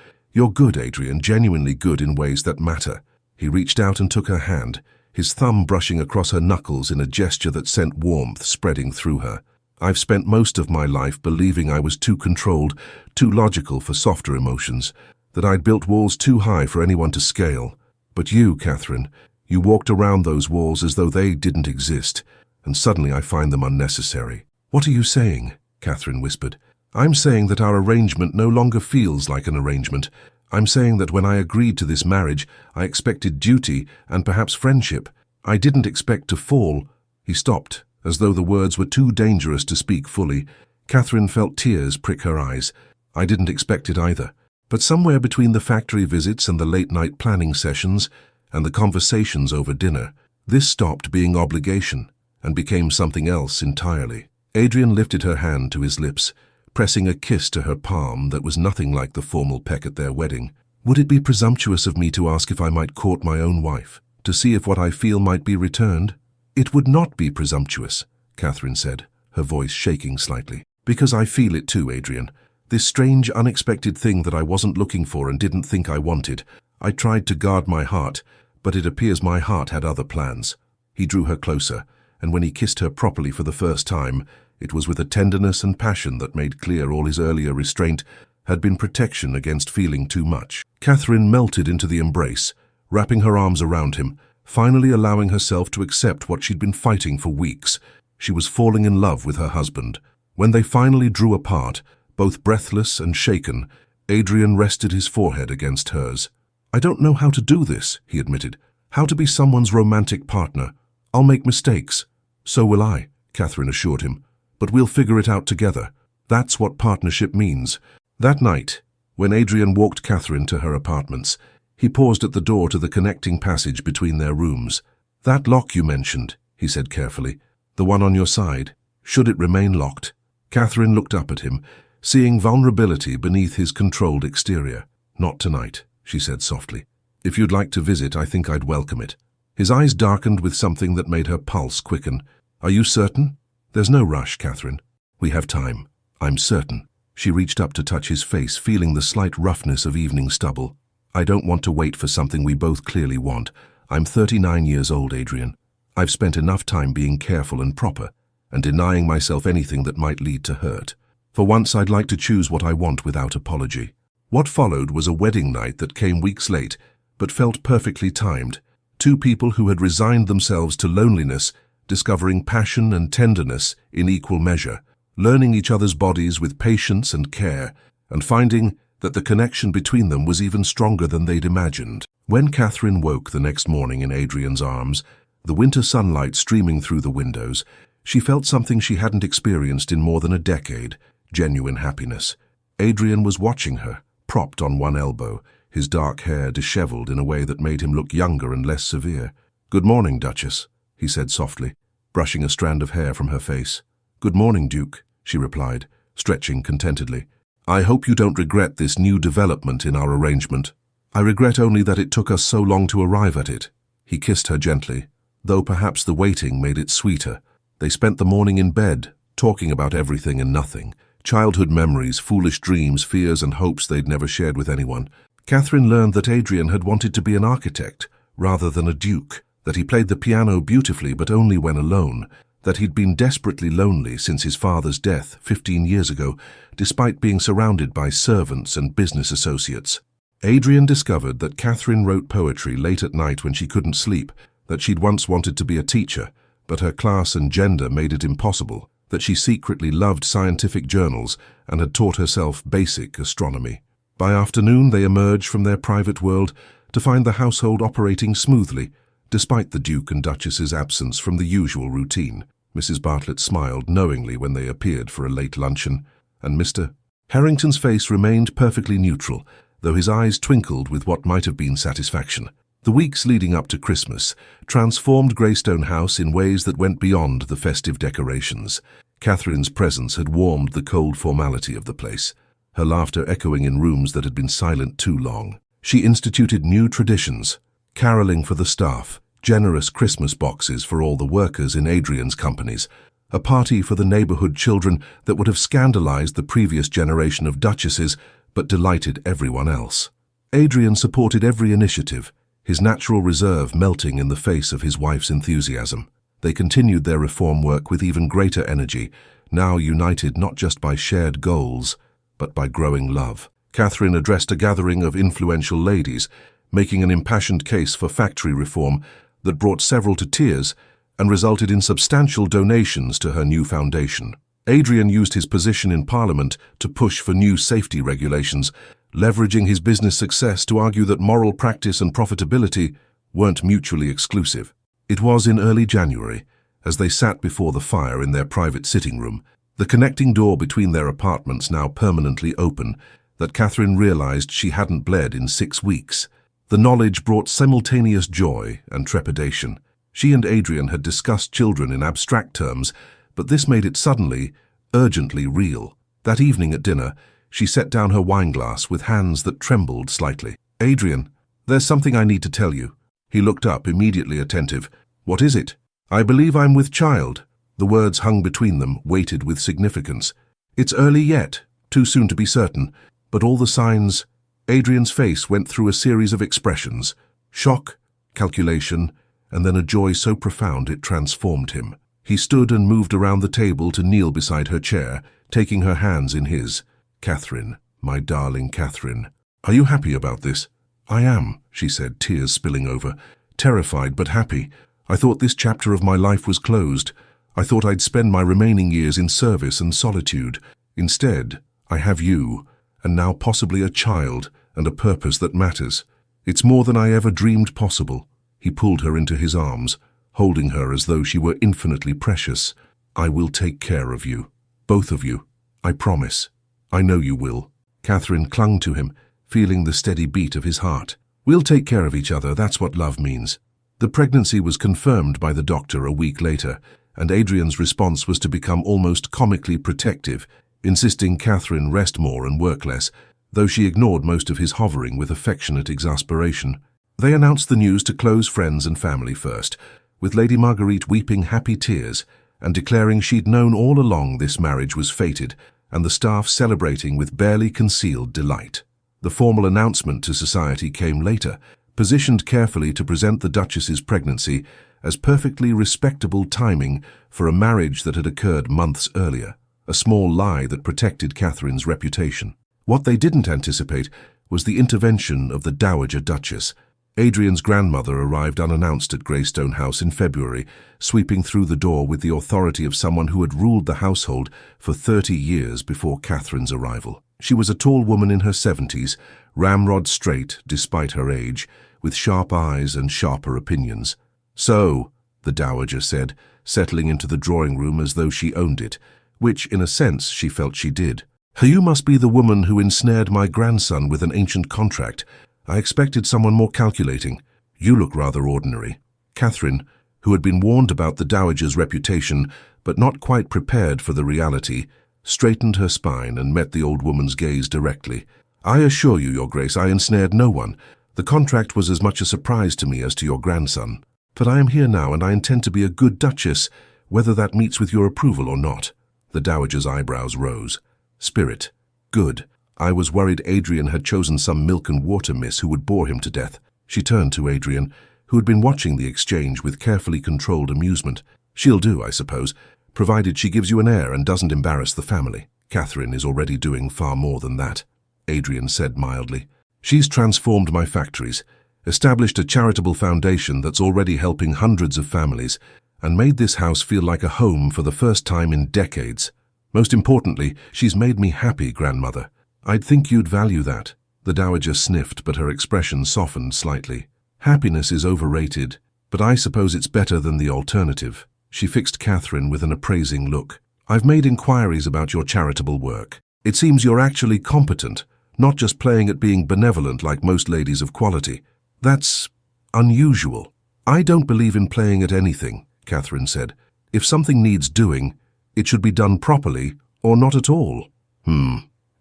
good, Adrian, genuinely good in ways that matter. He reached out and took her hand, his thumb brushing across her knuckles in a gesture that sent warmth spreading through her. I've spent most of my life believing I was too controlled, too logical for softer emotions, that I'd built walls too high for anyone to scale. But you, Catherine, you walked around those walls as though they didn't exist, and suddenly I find them unnecessary. What are you saying? Catherine whispered. I'm saying that our arrangement no longer feels like an arrangement. I'm saying that when I agreed to this marriage, I expected duty and perhaps friendship. I didn't expect to fall. He stopped, as though the words were too dangerous to speak fully. Catherine felt tears prick her eyes. I didn't expect it either. But somewhere between the factory visits and the late-night planning sessions and the conversations over dinner, this stopped being obligation and became something else entirely. Adrian lifted her hand to his lips, pressing a kiss to her palm that was nothing like the formal peck at their wedding. Would it be presumptuous of me to ask if I might court my own wife, to see if what I feel might be returned? It would not be presumptuous, Catherine said, her voice shaking slightly. Because I feel it too, Adrian. This strange, unexpected thing that I wasn't looking for and didn't think I wanted. I tried to guard my heart, but it appears my heart had other plans. He drew her closer, and when he kissed her properly for the first time, it was with a tenderness and passion that made clear all his earlier restraint had been protection against feeling too much. Catherine melted into the embrace, wrapping her arms around him, finally allowing herself to accept what she'd been fighting for weeks. She was falling in love with her husband. When they finally drew apart, both breathless and shaken, Adrian rested his forehead against hers. I don't know how to do this, he admitted. How to be someone's romantic partner. I'll make mistakes. So will I, Catherine assured him. But we'll figure it out together. That's what partnership means. That night, when Adrian walked Catherine to her apartments, he paused at the door to the connecting passage between their rooms. That lock you mentioned, he said carefully. The one on your side. Should it remain locked? Catherine looked up at him, seeing vulnerability beneath his controlled exterior. Not tonight, she said softly. If you'd like to visit, I think I'd welcome it. His eyes darkened with something that made her pulse quicken. Are you certain? There's no rush, Catherine. We have time. I'm certain. She reached up to touch his face, feeling the slight roughness of evening stubble. I don't want to wait for something we both clearly want. I'm 39 years old, Adrian. I've spent enough time being careful and proper, and denying myself anything that might lead to hurt. For once, I'd like to choose what I want without apology. What followed was a wedding night that came weeks late, but felt perfectly timed. Two people who had resigned themselves to loneliness, discovering passion and tenderness in equal measure, learning each other's bodies with patience and care, and finding that the connection between them was even stronger than they'd imagined. When Catherine woke the next morning in Adrian's arms, the winter sunlight streaming through the windows, she felt something she hadn't experienced in more than a decade, genuine happiness. Adrian was watching her, propped on one elbow, his dark hair disheveled in a way that made him look younger and less severe. Good morning, Duchess, he said softly, brushing a strand of hair from her face. Good morning, Duke, she replied, stretching contentedly. I hope you don't regret this new development in our arrangement. I regret only that it took us so long to arrive at it. He kissed her gently, though perhaps the waiting made it sweeter. They spent the morning in bed, talking about everything and nothing, childhood memories, foolish dreams, fears and hopes they'd never shared with anyone. Catherine learned that Adrian had wanted to be an architect, rather than a duke, that he played the piano beautifully but only when alone, that he'd been desperately lonely since his father's death 15 years ago, despite being surrounded by servants and business associates. Adrian discovered that Catherine wrote poetry late at night when she couldn't sleep, that she'd once wanted to be a teacher, but her class and gender made it impossible, that she secretly loved scientific journals and had taught herself basic astronomy. By afternoon, they emerged from their private world to find the household operating smoothly, despite the Duke and Duchess's absence from the usual routine. Mrs. Bartlett smiled knowingly when they appeared for a late luncheon, and Mr. Harrington's face remained perfectly neutral, though his eyes twinkled with what might have been satisfaction. The weeks leading up to Christmas transformed Greystone House in ways that went beyond the festive decorations. Catherine's presence had warmed the cold formality of the place, her laughter echoing in rooms that had been silent too long. She instituted new traditions, caroling for the staff, generous Christmas boxes for all the workers in Adrian's companies, a party for the neighborhood children that would have scandalized the previous generation of duchesses but delighted everyone else. Adrian supported every initiative, his natural reserve melting in the face of his wife's enthusiasm. They continued their reform work with even greater energy, now united not just by shared goals, but by growing love. Catherine addressed a gathering of influential ladies, making an impassioned case for factory reform that brought several to tears and resulted in substantial donations to her new foundation. Adrian used his position in Parliament to push for new safety regulations, leveraging his business success to argue that moral practice and profitability weren't mutually exclusive. It was in early January, as they sat before the fire in their private sitting room, the connecting door between their apartments now permanently open, that Catherine realized she hadn't bled in 6 weeks. The knowledge brought simultaneous joy and trepidation. She and Adrian had discussed children in abstract terms, but this made it suddenly, urgently real. That evening at dinner, she set down her wineglass with hands that trembled slightly. "Adrian, there's something I need to tell you." He looked up, immediately attentive. "What is it?" "I believe I'm with child." The words hung between them, weighted with significance. "It's early yet, too soon to be certain, but all the signs—" Adrian's face went through a series of expressions: shock, calculation, and then a joy so profound it transformed him. He stood and moved around the table to kneel beside her chair, taking her hands in his. "Catherine, my darling Catherine, are you happy about this?" "I am," she said, tears spilling over. "Terrified but happy. I thought this chapter of my life was closed. I thought I'd spend my remaining years in service and solitude. Instead, I have you, and now possibly a child and a purpose that matters. It's more than I ever dreamed possible." He pulled her into his arms, holding her as though she were infinitely precious. "I will take care of you. Both of you. I promise. I know you will." Catherine clung to him, feeling the steady beat of his heart. "We'll take care of each other, that's what love means." The pregnancy was confirmed by the doctor a week later, and Adrian's response was to become almost comically protective, insisting Catherine rest more and work less, though she ignored most of his hovering with affectionate exasperation. They announced the news to close friends and family first, with Lady Marguerite weeping happy tears and declaring she'd known all along this marriage was fated, and the staff celebrating with barely concealed delight. The formal announcement to society came later, positioned carefully to present the Duchess's pregnancy as perfectly respectable timing for a marriage that had occurred months earlier, a small lie that protected Catherine's reputation. What they didn't anticipate was the intervention of the Dowager Duchess. Adrian's grandmother arrived unannounced at Greystone House in February, sweeping through the door with the authority of someone who had ruled the household for 30 years before Catherine's arrival. She was a tall woman in her 70s, ramrod straight despite her age, with sharp eyes and sharper opinions. "So," the Dowager said, settling into the drawing room as though she owned it, which, in a sense, she felt she did. "You must be the woman who ensnared my grandson with an ancient contract. I expected someone more calculating. You look rather ordinary." Catherine, who had been warned about the Dowager's reputation, but not quite prepared for the reality, straightened her spine and met the old woman's gaze directly. "I assure you, Your Grace, I ensnared no one. The contract was as much a surprise to me as to your grandson. But I am here now, and I intend to be a good duchess, whether that meets with your approval or not." The Dowager's eyebrows rose. "Spirit. Good. I was worried Adrian had chosen some milk and water miss who would bore him to death." She turned to Adrian, who had been watching the exchange with carefully controlled amusement. "She'll do, I suppose, provided she gives you an heir and doesn't embarrass the family. Catherine is already doing far more than that," Adrian said mildly. "She's transformed my factories, established a charitable foundation that's already helping hundreds of families, and made this house feel like a home for the first time in decades. Most importantly, she's made me happy, grandmother. I'd think you'd value that." The dowager sniffed, but her expression softened slightly. "Happiness is overrated, but I suppose it's better than the alternative." She fixed Catherine with an appraising look. "I've made inquiries about your charitable work. It seems you're actually competent, not just playing at being benevolent like most ladies of quality. That's unusual." "I don't believe in playing at anything," Catherine said. "If something needs doing, it should be done properly or not at all."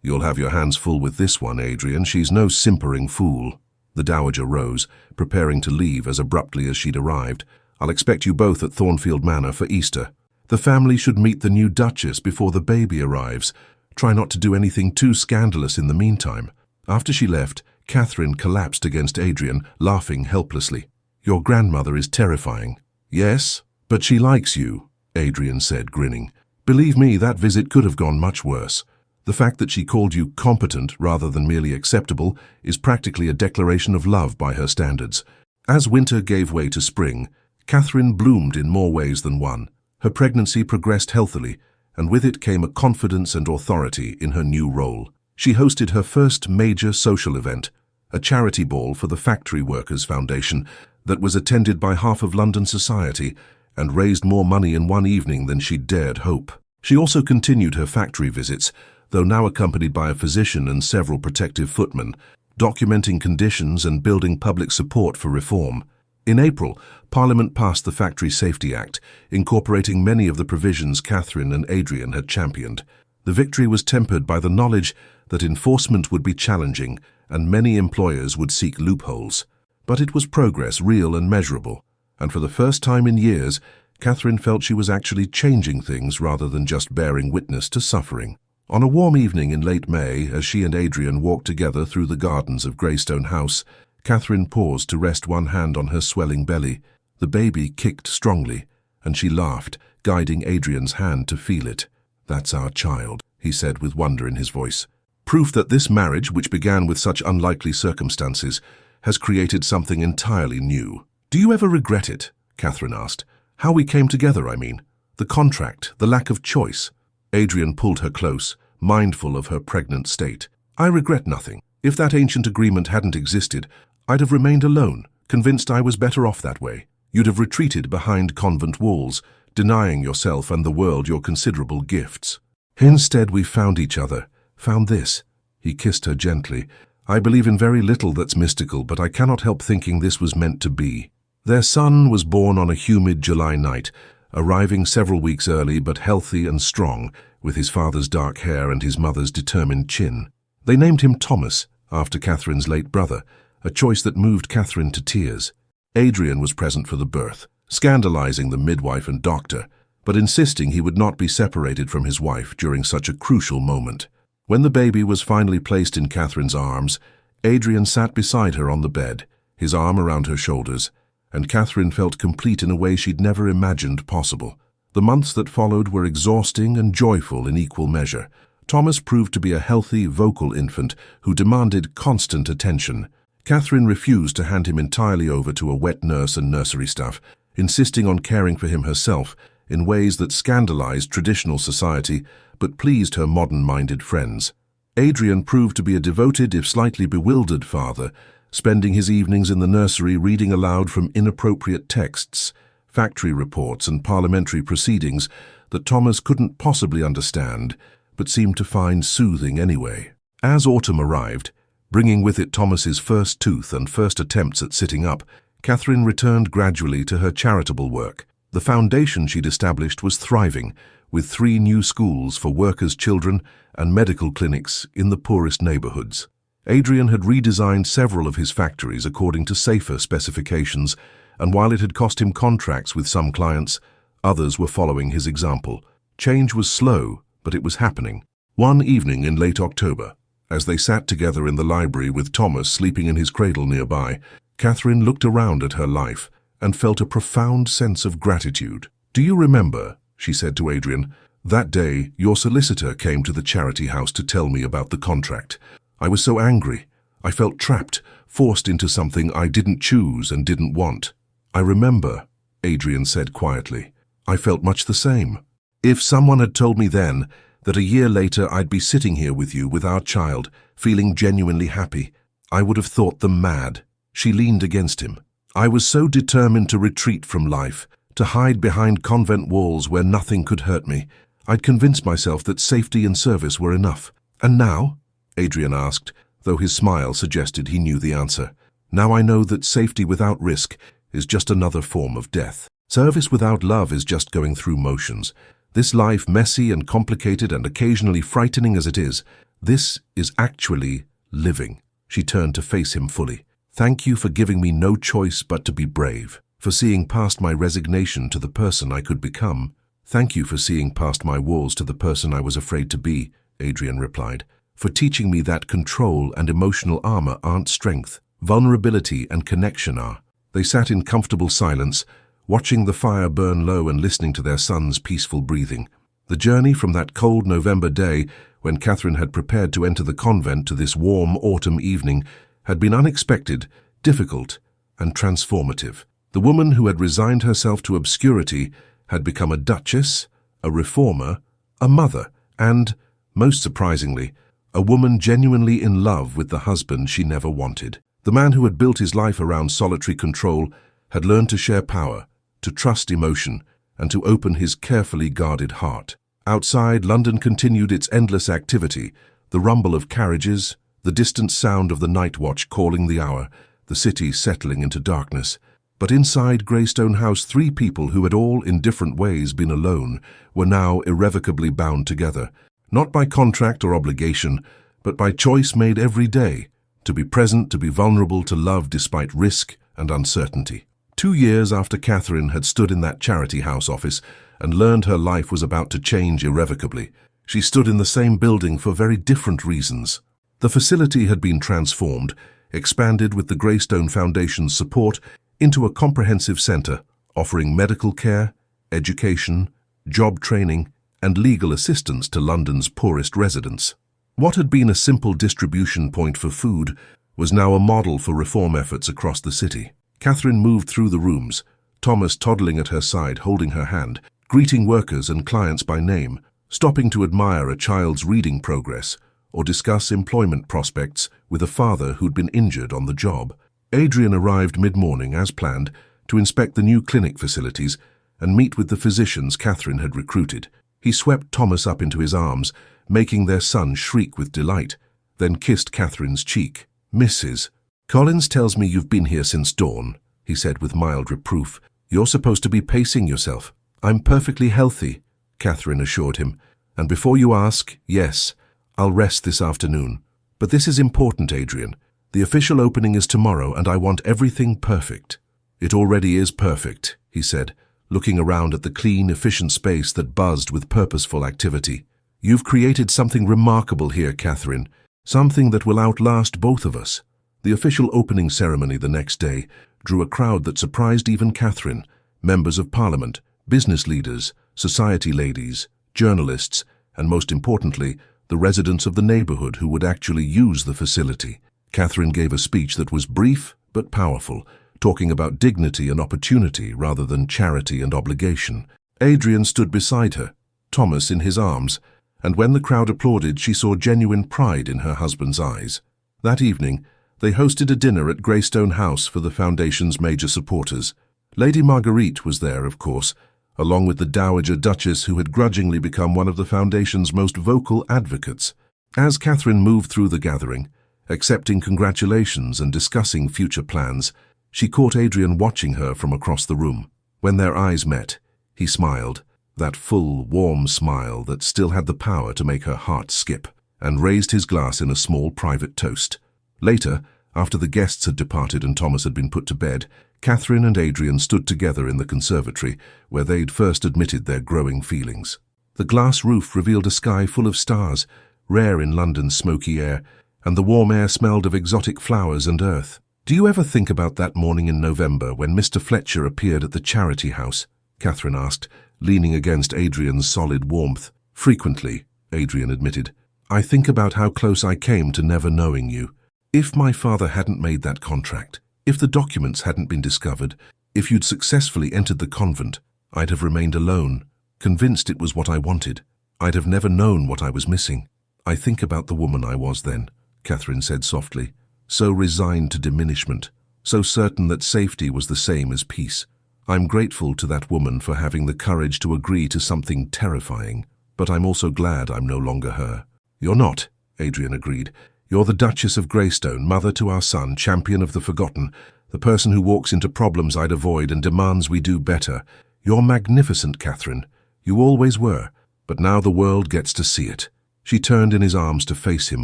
You'll have your hands full with this one, Adrian. She's no simpering fool." The dowager rose, preparing to leave as abruptly as she'd arrived. "I'll expect you both at Thornfield Manor for Easter. The family should meet the new Duchess before the baby arrives. Try not to do anything too scandalous in the meantime." After she left, Catherine collapsed against Adrian, laughing helplessly. "Your grandmother is terrifying." "Yes, but she likes you," Adrian said, grinning. "Believe me, that visit could have gone much worse. The fact that she called you competent rather than merely acceptable is practically a declaration of love by her standards." As winter gave way to spring, Catherine bloomed in more ways than one. Her pregnancy progressed healthily, and with it came a confidence and authority in her new role. She hosted her first major social event, a charity ball for the Factory Workers Foundation that was attended by half of London society and raised more money in one evening than she'd dared hope. She also continued her factory visits, though now accompanied by a physician and several protective footmen, documenting conditions and building public support for reform. In April, Parliament passed the Factory Safety Act, incorporating many of the provisions Catherine and Adrian had championed. The victory was tempered by the knowledge that enforcement would be challenging and many employers would seek loopholes. But it was progress, real and measurable, and for the first time in years, Catherine felt she was actually changing things rather than just bearing witness to suffering. On a warm evening in late May, as she and Adrian walked together through the gardens of Greystone House, Catherine paused to rest one hand on her swelling belly. The baby kicked strongly, and she laughed, guiding Adrian's hand to feel it. "That's our child," he said with wonder in his voice. "Proof that this marriage, which began with such unlikely circumstances, has created something entirely new." "Do you ever regret it?" Catherine asked. "How we came together, I mean. The contract, the lack of choice." Adrian pulled her close, mindful of her pregnant state. "I regret nothing. If that ancient agreement hadn't existed, I'd have remained alone, convinced I was better off that way. You'd have retreated behind convent walls, denying yourself and the world your considerable gifts. Instead, we found each other, found this." He kissed her gently. "I believe in very little that's mystical, but I cannot help thinking this was meant to be." Their son was born on a humid July night, arriving several weeks early but healthy and strong, with his father's dark hair and his mother's determined chin. They named him Thomas, after Catherine's late brother, a choice that moved Catherine to tears. Adrian was present for the birth, scandalizing the midwife and doctor, but insisting he would not be separated from his wife during such a crucial moment. When the baby was finally placed in Catherine's arms, Adrian sat beside her on the bed, his arm around her shoulders, and Catherine felt complete in a way she'd never imagined possible. The months that followed were exhausting and joyful in equal measure. Thomas proved to be a healthy, vocal infant who demanded constant attention. Catherine refused to hand him entirely over to a wet nurse and nursery staff, insisting on caring for him herself in ways that scandalized traditional society but pleased her modern-minded friends. Adrian proved to be a devoted, if slightly bewildered father, spending his evenings in the nursery reading aloud from inappropriate texts, factory reports and parliamentary proceedings that Thomas couldn't possibly understand, but seemed to find soothing anyway. As autumn arrived, bringing with it Thomas's first tooth and first attempts at sitting up, Catherine returned gradually to her charitable work. The foundation she'd established was thriving, with 3 new schools for workers' children and medical clinics in the poorest neighborhoods. Adrian had redesigned several of his factories according to safer specifications, and while it had cost him contracts with some clients, others were following his example. Change was slow, but it was happening. One evening in late October, as they sat together in the library with Thomas sleeping in his cradle nearby, Catherine looked around at her life and felt a profound sense of gratitude. "Do you remember," she said to Adrian, "that day your solicitor came to the charity house to tell me about the contract? I was so angry. I felt trapped, forced into something I didn't choose and didn't want." "I remember," Adrian said quietly. "I felt much the same. If someone had told me then that a year later I'd be sitting here with you, with our child, feeling genuinely happy, I would have thought them mad." She leaned against him. "I was so determined to retreat from life, to hide behind convent walls where nothing could hurt me. I'd convinced myself that safety and service were enough." "And now?" Adrian asked, though his smile suggested he knew the answer. "Now I know that safety without risk is just another form of death. Service without love is just going through motions. This life, messy and complicated and occasionally frightening as it is, this is actually living." She turned to face him fully. "Thank you for giving me no choice but to be brave, for seeing past my resignation to the person I could become." "Thank you for seeing past my walls to the person I was afraid to be," Adrian replied, "for teaching me that control and emotional armor aren't strength. Vulnerability and connection are." They sat in comfortable silence, watching the fire burn low and listening to their son's peaceful breathing. The journey from that cold November day, when Catherine had prepared to enter the convent, to this warm autumn evening, had been unexpected, difficult, and transformative. The woman who had resigned herself to obscurity had become a duchess, a reformer, a mother, and, most surprisingly, a woman genuinely in love with the husband she never wanted. The man who had built his life around solitary control had learned to share power, to trust emotion, and to open his carefully guarded heart. Outside, London continued its endless activity, the rumble of carriages, the distant sound of the night watch calling the hour, the city settling into darkness. But inside Greystone House, three people who had all in different ways been alone were now irrevocably bound together, not by contract or obligation, but by choice made every day, to be present, to be vulnerable, to love despite risk and uncertainty. 2 years after Catherine had stood in that charity house office and learned her life was about to change irrevocably, she stood in the same building for very different reasons. The facility had been transformed, expanded with the Greystone Foundation's support into a comprehensive centre, offering medical care, education, job training, and legal assistance to London's poorest residents. What had been a simple distribution point for food was now a model for reform efforts across the city. Catherine moved through the rooms, Thomas toddling at her side, holding her hand, greeting workers and clients by name, stopping to admire a child's reading progress or discuss employment prospects with a father who'd been injured on the job. Adrian arrived mid-morning, as planned, to inspect the new clinic facilities and meet with the physicians Catherine had recruited. He swept Thomas up into his arms, making their son shriek with delight, then kissed Catherine's cheek. "Mrs. Collins tells me you've been here since dawn," he said with mild reproof. "You're supposed to be pacing yourself." "I'm perfectly healthy," Catherine assured him. "And before you ask, yes, I'll rest this afternoon. But this is important, Adrian. The official opening is tomorrow, and I want everything perfect." "It already is perfect," he said, looking around at the clean, efficient space that buzzed with purposeful activity. "You've created something remarkable here, Catherine, something that will outlast both of us." The official opening ceremony the next day drew a crowd that surprised even Catherine, members of Parliament, business leaders, society ladies, journalists, and most importantly, the residents of the neighborhood who would actually use the facility. Catherine gave a speech that was brief but powerful, talking about dignity and opportunity rather than charity and obligation. Adrian stood beside her, Thomas in his arms, and when the crowd applauded, she saw genuine pride in her husband's eyes. That evening, they hosted a dinner at Greystone House for the Foundation's major supporters. Lady Marguerite was there, of course, along with the Dowager Duchess, who had grudgingly become one of the Foundation's most vocal advocates. As Catherine moved through the gathering, accepting congratulations and discussing future plans, she caught Adrian watching her from across the room. When their eyes met, he smiled, that full, warm smile that still had the power to make her heart skip, and raised his glass in a small private toast. Later, after the guests had departed and Thomas had been put to bed, Catherine and Adrian stood together in the conservatory, where they'd first admitted their growing feelings. The glass roof revealed a sky full of stars, rare in London's smoky air, and the warm air smelled of exotic flowers and earth. "Do you ever think about that morning in November when Mr. Fletcher appeared at the charity house?" Catherine asked, leaning against Adrian's solid warmth. "Frequently," Adrian admitted. "I think about how close I came to never knowing you. If my father hadn't made that contract, if the documents hadn't been discovered, if you'd successfully entered the convent, I'd have remained alone, convinced it was what I wanted. I'd have never known what I was missing. I think about the woman I was then," Catherine said softly, "so resigned to diminishment, so certain that safety was the same as peace. I'm grateful to that woman for having the courage to agree to something terrifying, but I'm also glad I'm no longer her." "You're not," Adrian agreed. "You're the Duchess of Greystone, mother to our son, champion of the forgotten, the person who walks into problems I'd avoid and demands we do better. You're magnificent, Catherine. You always were, but now the world gets to see it." She turned in his arms to face him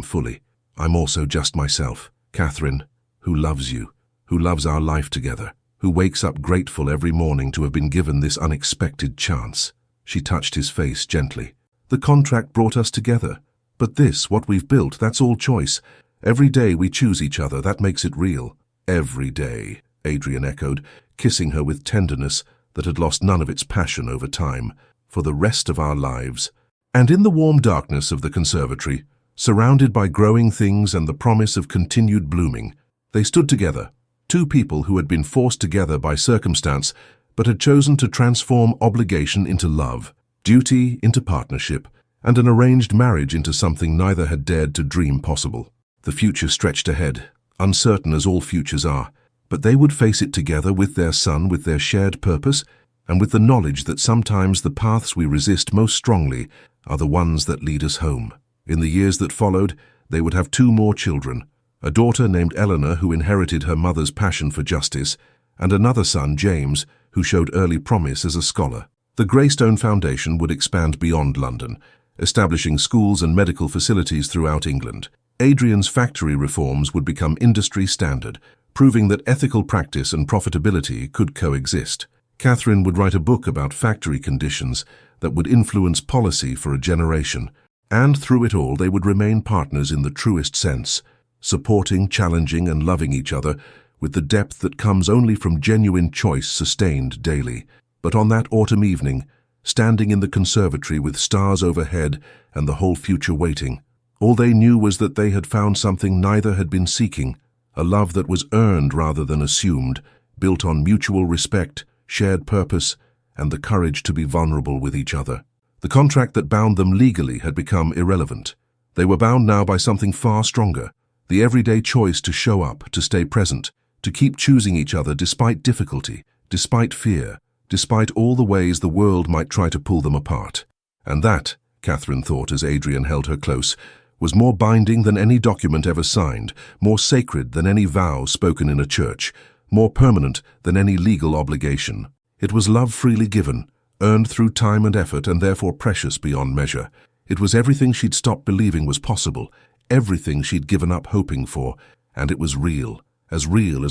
fully. "I'm also just myself, Catherine, who loves you, who loves our life together, who wakes up grateful every morning to have been given this unexpected chance." She touched his face gently. "The contract brought us together. But this, what we've built, that's all choice. Every day we choose each other, that makes it real." "Every day," Adrian echoed, kissing her with tenderness that had lost none of its passion over time. "For the rest of our lives." And in the warm darkness of the conservatory, surrounded by growing things and the promise of continued blooming, they stood together, two people who had been forced together by circumstance but had chosen to transform obligation into love, duty into partnership, and an arranged marriage into something neither had dared to dream possible. The future stretched ahead, uncertain as all futures are, but they would face it together with their son, with their shared purpose, and with the knowledge that sometimes the paths we resist most strongly are the ones that lead us home. In the years that followed, they would have two more children, a daughter named Eleanor who inherited her mother's passion for justice, and another son, James, who showed early promise as a scholar. The Greystone Foundation would expand beyond London, establishing schools and medical facilities throughout England. Adrian's factory reforms would become industry standard, proving that ethical practice and profitability could coexist. Catherine would write a book about factory conditions that would influence policy for a generation, and through it all they would remain partners in the truest sense, supporting, challenging, and loving each other with the depth that comes only from genuine choice sustained daily. But on that autumn evening, standing in the conservatory with stars overhead and the whole future waiting, all they knew was that they had found something neither had been seeking, a love that was earned rather than assumed, built on mutual respect, shared purpose, and the courage to be vulnerable with each other. The contract that bound them legally had become irrelevant. They were bound now by something far stronger, the everyday choice to show up, to stay present, to keep choosing each other despite difficulty, despite fear, despite all the ways the world might try to pull them apart. And that, Catherine thought as Adrian held her close, was more binding than any document ever signed, more sacred than any vow spoken in a church, more permanent than any legal obligation. It was love freely given, earned through time and effort, and therefore precious beyond measure. It was everything she'd stopped believing was possible, everything she'd given up hoping for, and it was real as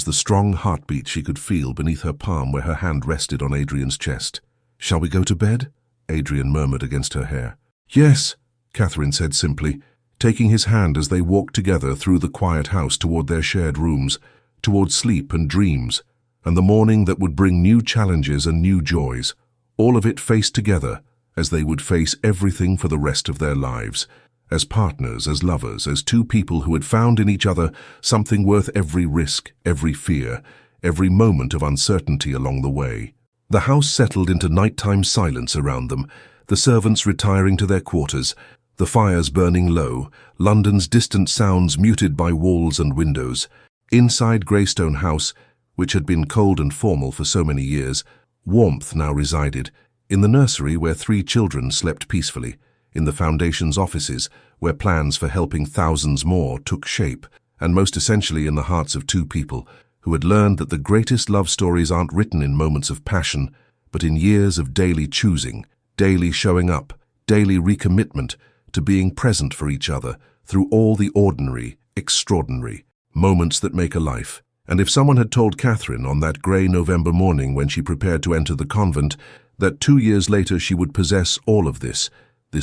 the strong heartbeat she could feel beneath her palm where her hand rested on Adrian's chest. "Shall we go to bed?" Adrian murmured against her hair. "Yes," Catherine said simply, taking his hand as they walked together through the quiet house toward their shared rooms, toward sleep and dreams, and the morning that would bring new challenges and new joys, all of it faced together as they would face everything for the rest of their lives, as partners, as lovers, as two people who had found in each other something worth every risk, every fear, every moment of uncertainty along the way. The house settled into nighttime silence around them, the servants retiring to their quarters, the fires burning low, London's distant sounds muted by walls and windows. Inside Greystone House, which had been cold and formal for so many years, warmth now resided, in the nursery where 3 children slept peacefully, in the Foundation's offices where plans for helping thousands more took shape, and most essentially in the hearts of 2 people who had learned that the greatest love stories aren't written in moments of passion, but in years of daily choosing, daily showing up, daily recommitment to being present for each other through all the ordinary, extraordinary moments that make a life. And if someone had told Catherine on that grey November morning when she prepared to enter the convent that 2 years later she would possess all of this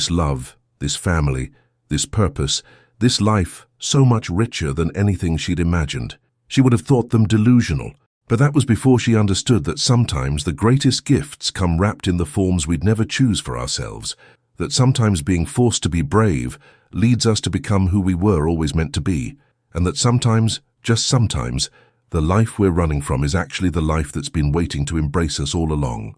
love, this family, this purpose, this life so much richer than anything she'd imagined, She would have thought them delusional. But that was before she understood that sometimes the greatest gifts come wrapped in the forms we'd never choose for ourselves, that sometimes being forced to be brave leads us to become who we were always meant to be, and that sometimes, just sometimes, the life we're running from is actually the life that's been waiting to embrace us all along.